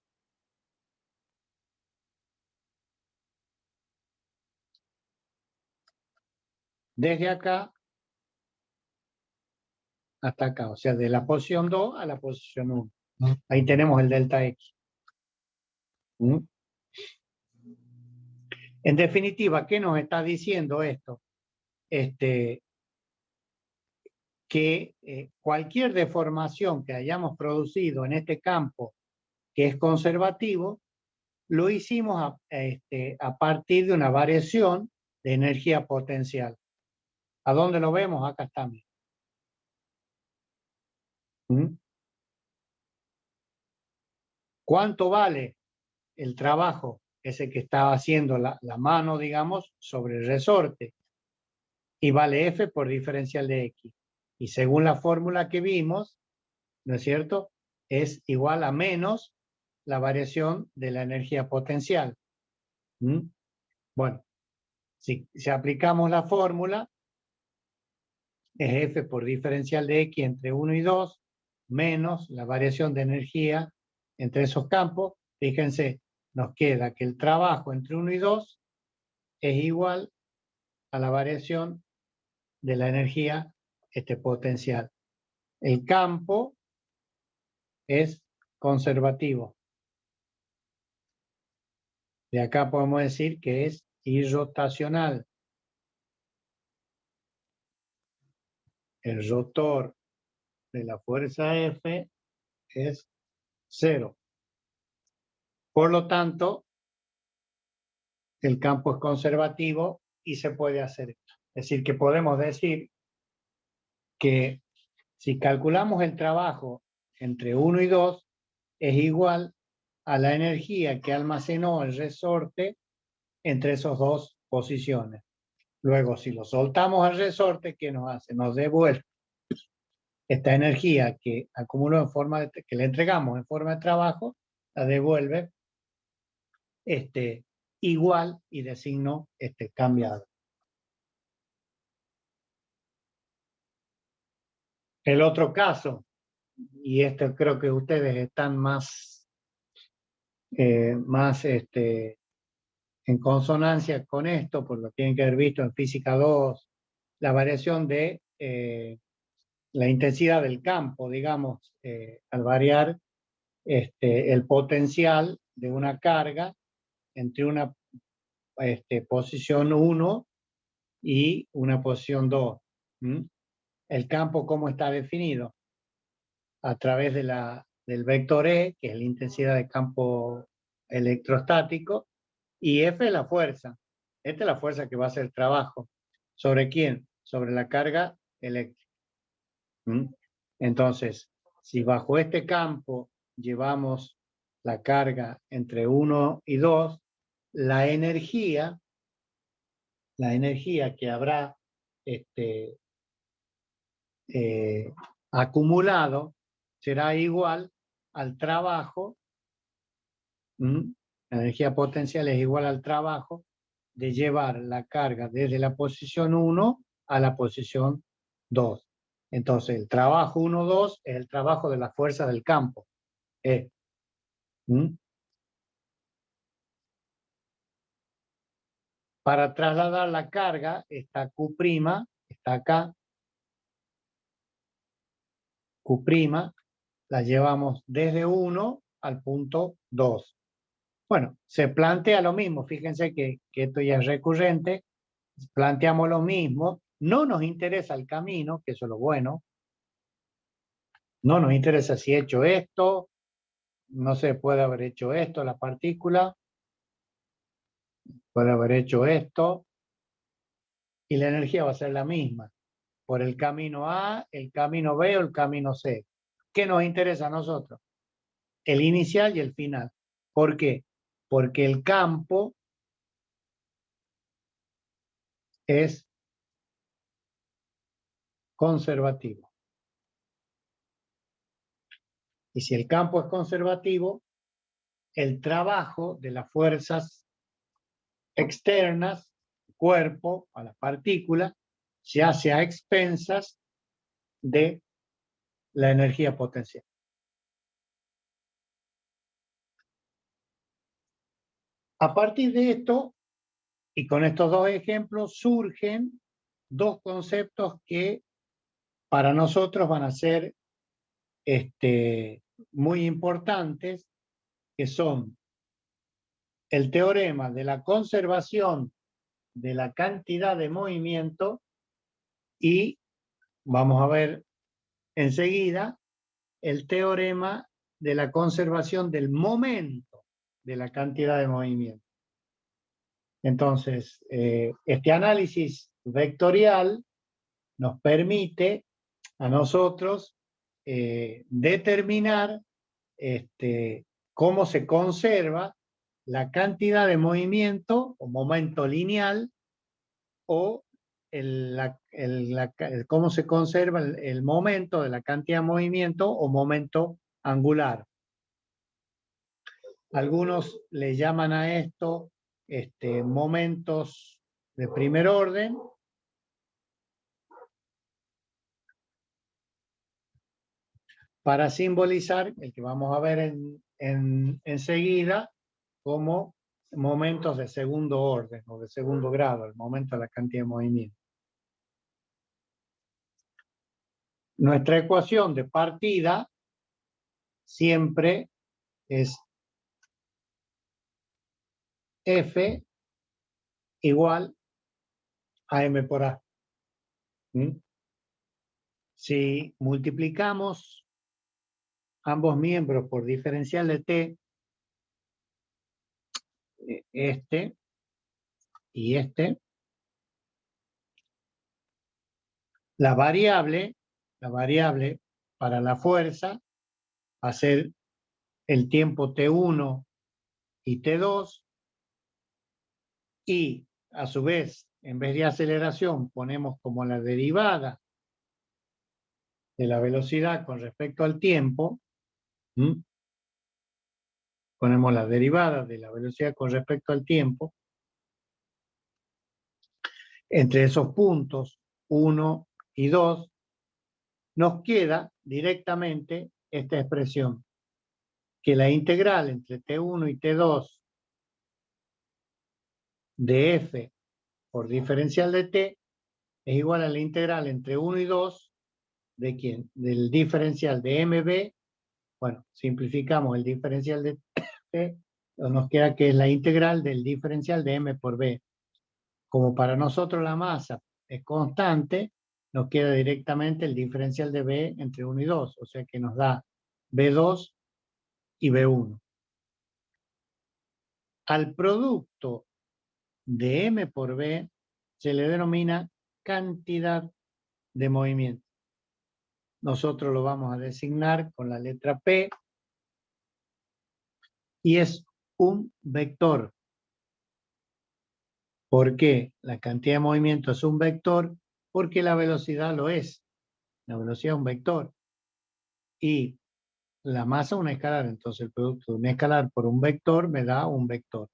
desde acá hasta acá, o sea, de la posición 2 a la posición 1. Ahí tenemos el delta X. En definitiva, ¿qué nos está diciendo esto? Que cualquier deformación que hayamos producido en este campo que es conservativo, lo hicimos a partir de una variación de energía potencial. ¿A dónde lo vemos? Acá está. ¿Cuánto vale el trabajo ese que estaba haciendo la mano, digamos, sobre el resorte? Y vale F por diferencial de X. Y según la fórmula que vimos, ¿no es cierto?, es igual a menos la variación de la energía potencial. Bueno, si aplicamos la fórmula, es F por diferencial de X entre 1 y 2, menos la variación de energía entre esos campos. Fíjense, nos queda que el trabajo entre 1 y 2 es igual a la variación de la energía potencial. El campo es conservativo. De acá podemos decir que es irrotacional. El rotor de la fuerza F es 0. Por lo tanto, el campo es conservativo y se puede hacer esto. Es decir, que podemos decir que si calculamos el trabajo entre 1 y 2, es igual a la energía que almacenó el resorte entre esas dos posiciones. Luego, si lo soltamos al resorte, ¿qué nos hace? Nos devuelve esta energía que acumuló en forma de, que le entregamos en forma de trabajo, la devuelve igual y de signo cambiado. El otro caso, y creo que ustedes están más en consonancia con esto, por lo que tienen que haber visto en Física 2, la variación de la intensidad del campo, digamos, al variar el potencial de una carga entre una posición 1 y una posición 2. El campo, ¿cómo está definido? A través del vector E, que es la intensidad de campo electrostático, y F es la fuerza. Esta es la fuerza que va a hacer trabajo. ¿Sobre quién? Sobre la carga eléctrica. Entonces, si bajo este campo llevamos la carga entre 1 y 2, la energía que habrá acumulado será igual al trabajo, la energía potencial es igual al trabajo de llevar la carga desde la posición 1 a la posición 2. Entonces, el trabajo 1-2 es el trabajo de la fuerza del campo. Para trasladar la carga, esta Q', está acá, Q', la llevamos desde 1 al punto 2. Bueno, se plantea lo mismo, fíjense que esto ya es recurrente, planteamos lo mismo, no nos interesa el camino, que eso es lo bueno, no nos interesa si he hecho esto, no se puede haber hecho esto, la partícula, puede haber hecho esto, y la energía va a ser la misma, por el camino A, el camino B o el camino C. ¿Qué nos interesa a nosotros? El inicial y el final. ¿Por qué? Porque el campo es conservativo. Y si el campo es conservativo, el trabajo de las fuerzas externas, cuerpo, a las partículas, se hace a expensas de la energía potencial. A partir de esto, y con estos dos ejemplos, surgen dos conceptos que para nosotros van a ser muy importantes, que son el teorema de la conservación de la cantidad de movimiento y, vamos a ver enseguida, el teorema de la conservación del momento de la cantidad de movimiento. Entonces, este análisis vectorial nos permite a nosotros determinar cómo se conserva la cantidad de movimiento o momento lineal o cómo se conserva el momento de la cantidad de movimiento o momento angular. Algunos le llaman a esto momentos de primer orden. Para simbolizar el que vamos a ver enseguida como momentos de segundo orden o de segundo grado, el momento de la cantidad de movimiento. Nuestra ecuación de partida siempre es F igual a M por A. ¿Mm? Si multiplicamos ambos miembros por diferencial de T, este y este, la variable para la fuerza va a ser el tiempo T1 y T2, y a su vez, en vez de aceleración, ponemos como la derivada de la velocidad con respecto al tiempo. ¿Mm? Ponemos la derivada de la velocidad con respecto al tiempo. Entre esos puntos 1 y 2, nos queda directamente esta expresión, que la integral entre T1 y T2 de F por diferencial de T es igual a la integral entre 1 y 2 de ¿quién? Del diferencial de MB. Bueno, simplificamos el diferencial de T, nos queda que es la integral del diferencial de M por B. Como para nosotros la masa es constante, nos queda directamente el diferencial de B entre 1 y 2, o sea que nos da B2 y B1. Al producto de M por B se le denomina cantidad de movimiento. Nosotros lo vamos a designar con la letra P y es un vector. ¿Por qué la cantidad de movimiento es un vector? Porque la velocidad lo es. La velocidad es un vector. Y la masa una escalar. Entonces el producto de un escalar por un vector me da un vector.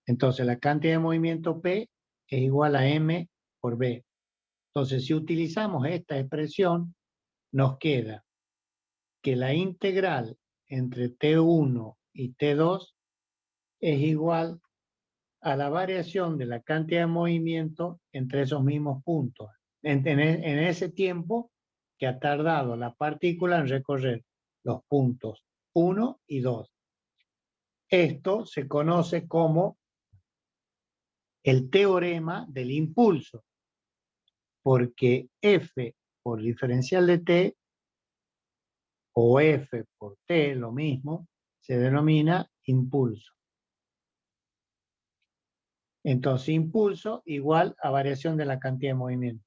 Entonces la cantidad de movimiento P es igual a M por B. Entonces si utilizamos esta expresión, nos queda que la integral entre T1 y T2 es igual a la variación de la cantidad de movimiento entre esos mismos puntos. En ese tiempo que ha tardado la partícula en recorrer los puntos 1 y 2. Esto se conoce como el teorema del impulso, porque F por diferencial de T o F por T, lo mismo, se denomina impulso. Entonces, impulso igual a variación de la cantidad de movimiento.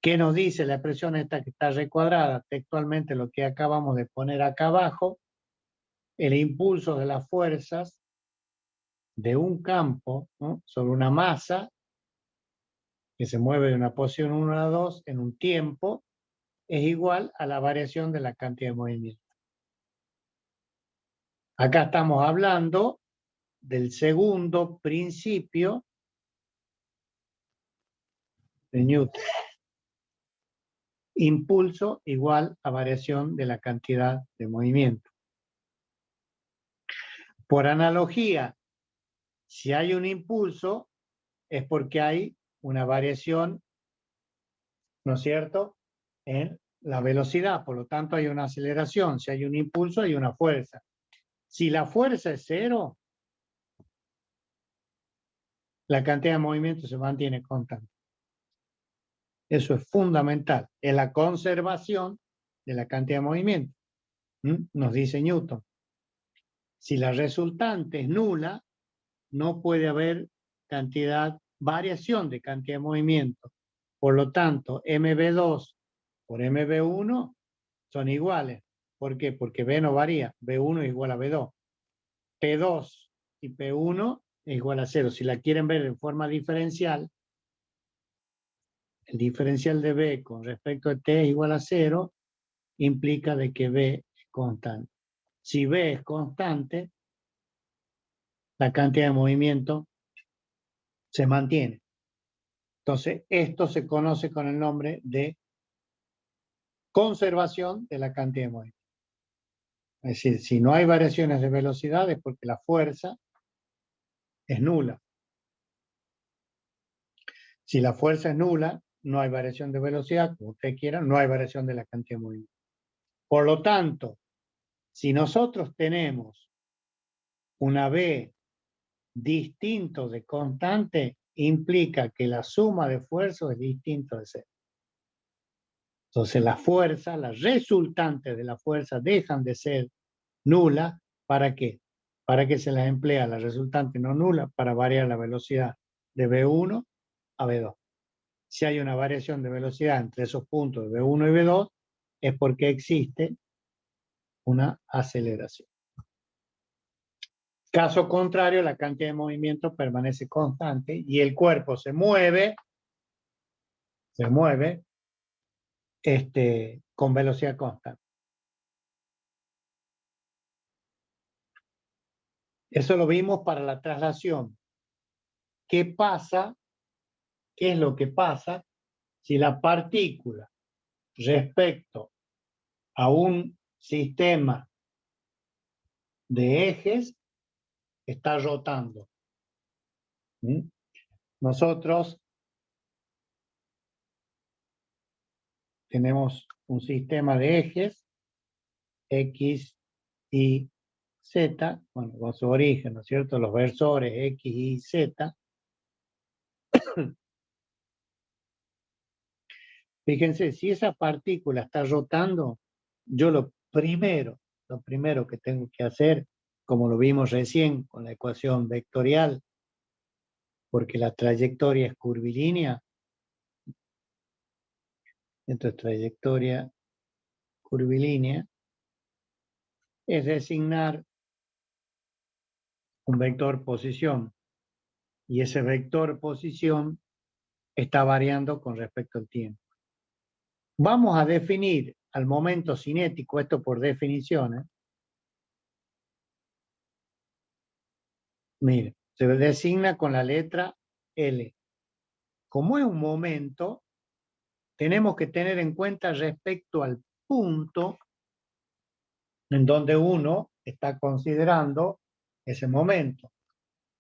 ¿Qué nos dice la expresión esta que está recuadrada? Textualmente lo que acabamos de poner acá abajo, el impulso de las fuerzas de un campo, ¿no?, sobre una masa que se mueve de una posición 1 a 2 en un tiempo, es igual a la variación de la cantidad de movimiento. Acá estamos hablando del segundo principio de Newton. Impulso igual a variación de la cantidad de movimiento. Por analogía, si hay un impulso, es porque hay una variación, ¿no es cierto?, en la velocidad. Por lo tanto, hay una aceleración. Si hay un impulso, hay una fuerza. Si la fuerza es cero, la cantidad de movimiento se mantiene constante. Eso es fundamental. Es la conservación de la cantidad de movimiento. Nos dice Newton. Si la resultante es nula, no puede haber variación de cantidad de movimiento. Por lo tanto, MB2 por MB1 son iguales. ¿Por qué? Porque B no varía. B1 es igual a B2. P2 y P1 es igual a 0. Si la quieren ver en forma diferencial, el diferencial de B con respecto a T es igual a 0, implica de que B es constante. Si B es constante, la cantidad de movimiento se mantiene. Entonces, esto se conoce con el nombre de conservación de la cantidad de movimiento. Es decir, si no hay variaciones de velocidad es porque la fuerza es nula. Si la fuerza es nula, no hay variación de velocidad, como ustedes quieran, no hay variación de la cantidad de movimiento. Por lo tanto, si nosotros tenemos una B distinto de constante, implica que la suma de esfuerzos es distinto de cero. Entonces la fuerza, las resultantes de la fuerza dejan de ser nulas. ¿Para qué? Para que se las emplea la resultante no nula para variar la velocidad de B1 a B2. Si hay una variación de velocidad entre esos puntos de B1 y B2, es porque existe una aceleración. Caso contrario, la cantidad de movimiento permanece constante y el cuerpo se mueve con velocidad constante. Eso lo vimos para la traslación. ¿Qué pasa? ¿Qué es lo que pasa si la partícula respecto a un sistema de ejes está rotando? Nosotros tenemos un sistema de ejes X, Y, Z, bueno, con su origen, ¿no es cierto? Los versores X, Y, Z. Fíjense, si esa partícula está rotando, yo lo primero que tengo que hacer, como lo vimos recién con la ecuación vectorial, porque la trayectoria es curvilínea, entonces trayectoria curvilínea es designar un vector posición, y ese vector posición está variando con respecto al tiempo. Vamos a definir al momento cinético, esto por definiciones. Mire, se designa con la letra L. Como es un momento, tenemos que tener en cuenta respecto al punto en donde uno está considerando ese momento.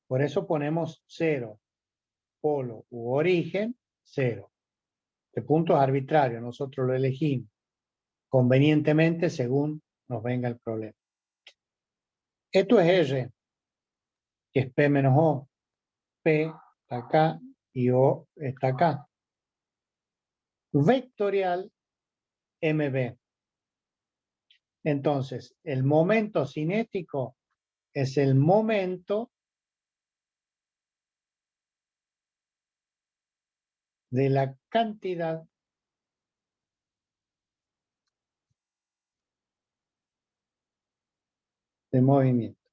Por eso ponemos 0, polo u origen, 0. Este punto es arbitrario, nosotros lo elegimos convenientemente según nos venga el problema. Esto es R, que es P menos O. P está acá y O está acá. Vectorial MB. Entonces, el momento cinético es el momento de la cantidad de movimiento.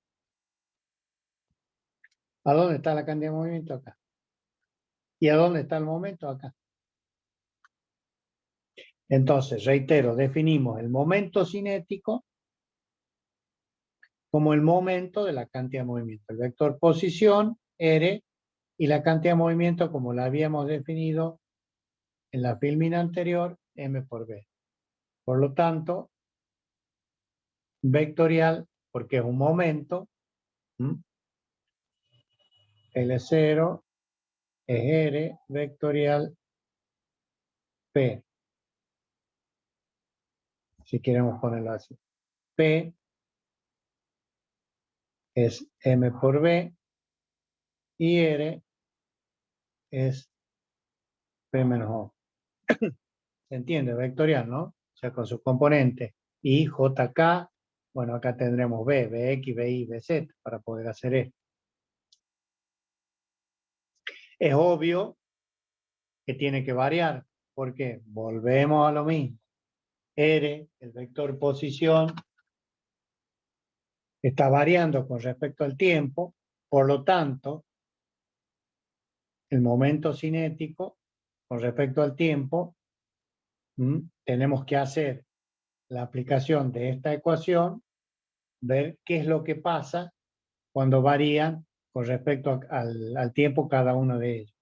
¿A dónde está la cantidad de movimiento? Acá. ¿Y a dónde está el momento? Acá. Entonces, reitero, definimos el momento cinético como el momento de la cantidad de movimiento. El vector posición, R, y la cantidad de movimiento como la habíamos definido en la filmina anterior, M por B. Por lo tanto, vectorial, porque es un momento, L0 es R, vectorial P, si queremos ponerlo así. P es M por B y R es P menos O. ¿Se entiende? Vectorial, ¿no? O sea, con sus componentes. Y JK, bueno, acá tendremos B, BX, BY, BZ para poder hacer esto. Es obvio que tiene que variar, porque volvemos a lo mismo. R, el vector posición, está variando con respecto al tiempo, por lo tanto, el momento cinético con respecto al tiempo, tenemos que hacer la aplicación de esta ecuación, ver qué es lo que pasa cuando varían con respecto al tiempo cada uno de ellos.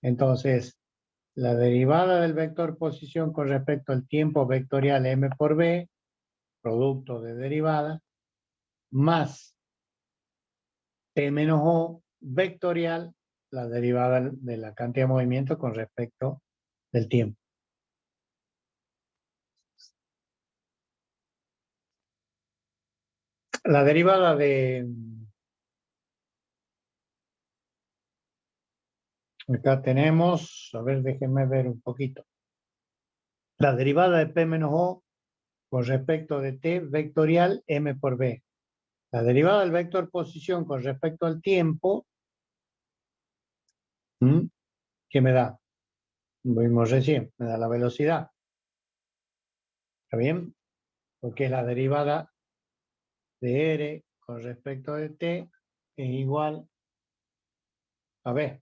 Entonces, la derivada del vector posición con respecto al tiempo vectorial M por B, producto de derivada, más P menos O vectorial, la derivada de la cantidad de movimiento con respecto del tiempo. La derivada de... Acá tenemos, a ver, déjenme ver un poquito. La derivada de P menos O con respecto de T vectorial M por B. La derivada del vector posición con respecto al tiempo, ¿qué me da? Vimos recién, me da la velocidad. ¿Está bien? Porque es la derivada de R con respecto de T es igual a B.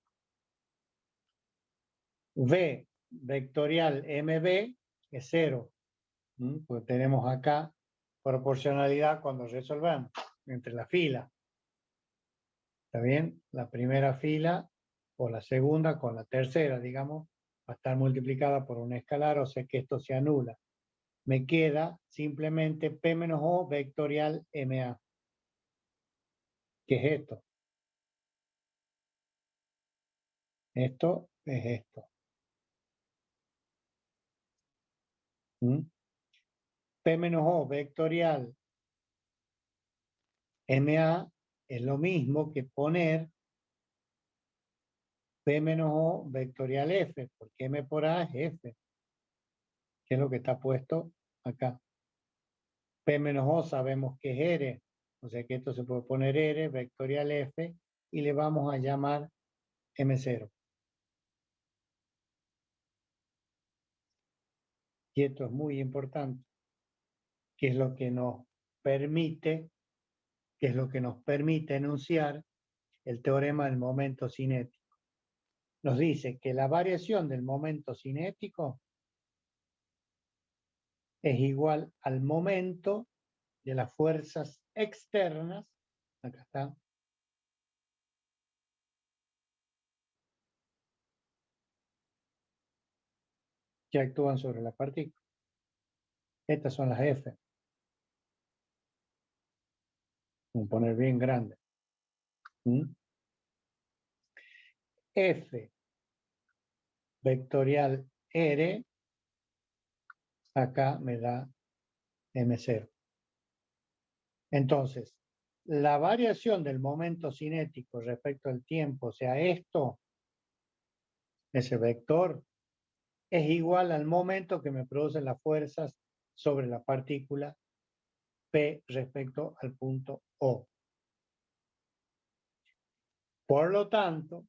V vectorial MB es 0. Pues tenemos acá proporcionalidad cuando resolvemos entre la fila. ¿Está bien? La primera fila o la segunda con la tercera, digamos, va a estar multiplicada por un escalar, o sea que esto se anula. Me queda simplemente P menos O vectorial MA. ¿Qué es esto? Esto es esto. P menos O vectorial MA es lo mismo que poner P menos O vectorial F, porque M por A es F, que es lo que está puesto acá. P menos O sabemos que es R, o sea que esto se puede poner R vectorial F y le vamos a llamar M0. Y esto es muy importante, que es lo que nos permite, enunciar el teorema del momento cinético. Nos dice que la variación del momento cinético es igual al momento de las fuerzas externas, acá está, que actúan sobre la partícula. Estas son las F. Voy a poner bien grande. F vectorial R, acá me da M0. Entonces, la variación del momento cinético respecto al tiempo, o sea, esto, ese vector, es igual al momento que me producen las fuerzas sobre la partícula P respecto al punto O. Por lo tanto,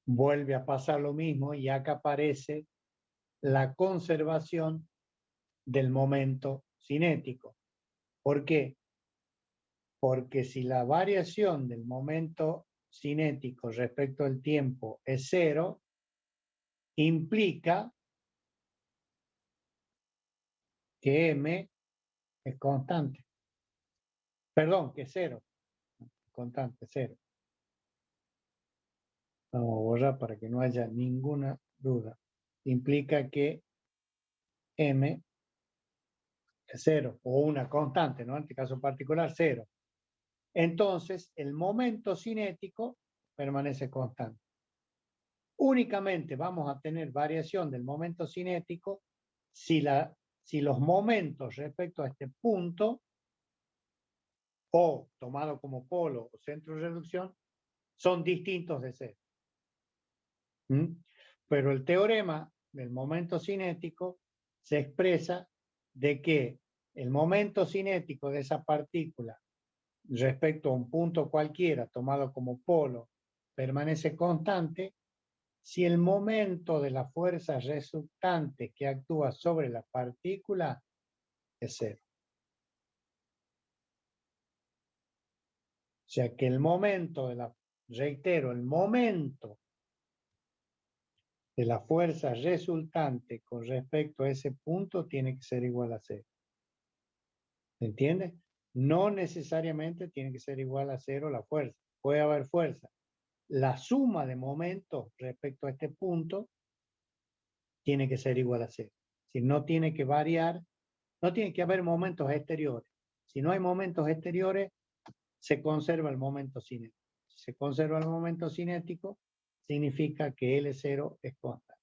vuelve a pasar lo mismo y acá aparece la conservación del momento cinético. ¿Por qué? Porque si la variación del momento cinético respecto al tiempo es 0, implica que M es constante. Perdón, que es 0. Constante, 0. Vamos a borrar para que no haya ninguna duda. Implica que M es 0 o una constante, ¿no? En este caso particular, 0. Entonces, el momento cinético permanece constante. Únicamente vamos a tener variación del momento cinético si los momentos respecto a este punto, o tomado como polo o centro de reducción, son distintos de 0. Pero el teorema del momento cinético se expresa de que el momento cinético de esa partícula respecto a un punto cualquiera tomado como polo permanece constante si el momento de la fuerza resultante que actúa sobre la partícula es 0. O sea que el momento reitero, el momento de la fuerza resultante con respecto a ese punto tiene que ser igual a 0. ¿Se entiende? No necesariamente tiene que ser igual a 0 la fuerza. Puede haber fuerza. La suma de momentos respecto a este punto tiene que ser igual a 0. Si no tiene que variar, no tiene que haber momentos exteriores. Si no hay momentos exteriores, se conserva el momento cinético. Si se conserva el momento cinético, significa que L0 es constante.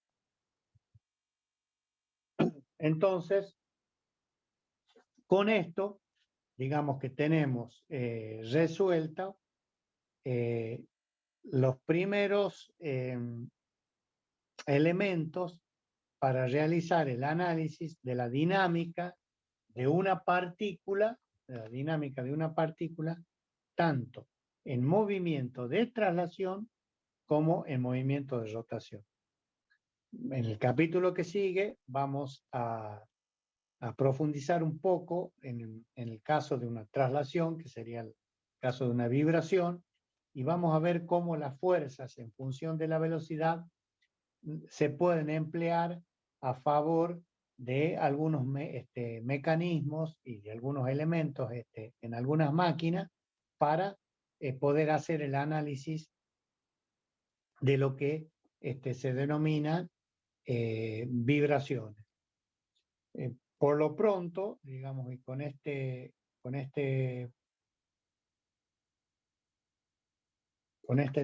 Entonces, Con esto, digamos que tenemos resuelta los primeros elementos para realizar el análisis de la dinámica de una partícula, tanto en movimiento de traslación como en movimiento de rotación. En el capítulo que sigue vamos a profundizar un poco en el caso de una traslación, que sería el caso de una vibración, y vamos a ver cómo las fuerzas en función de la velocidad se pueden emplear a favor de algunos mecanismos y de algunos elementos en algunas máquinas para poder hacer el análisis de lo que se denomina vibraciones. Por lo pronto, digamos, y con este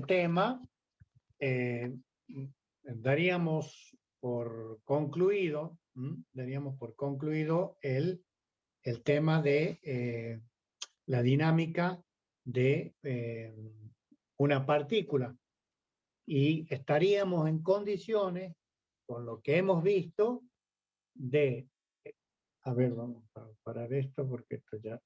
tema, daríamos por concluido el tema de la dinámica de una partícula. Y estaríamos en condiciones, con lo que hemos visto, de... A ver, vamos a parar esto porque esto ya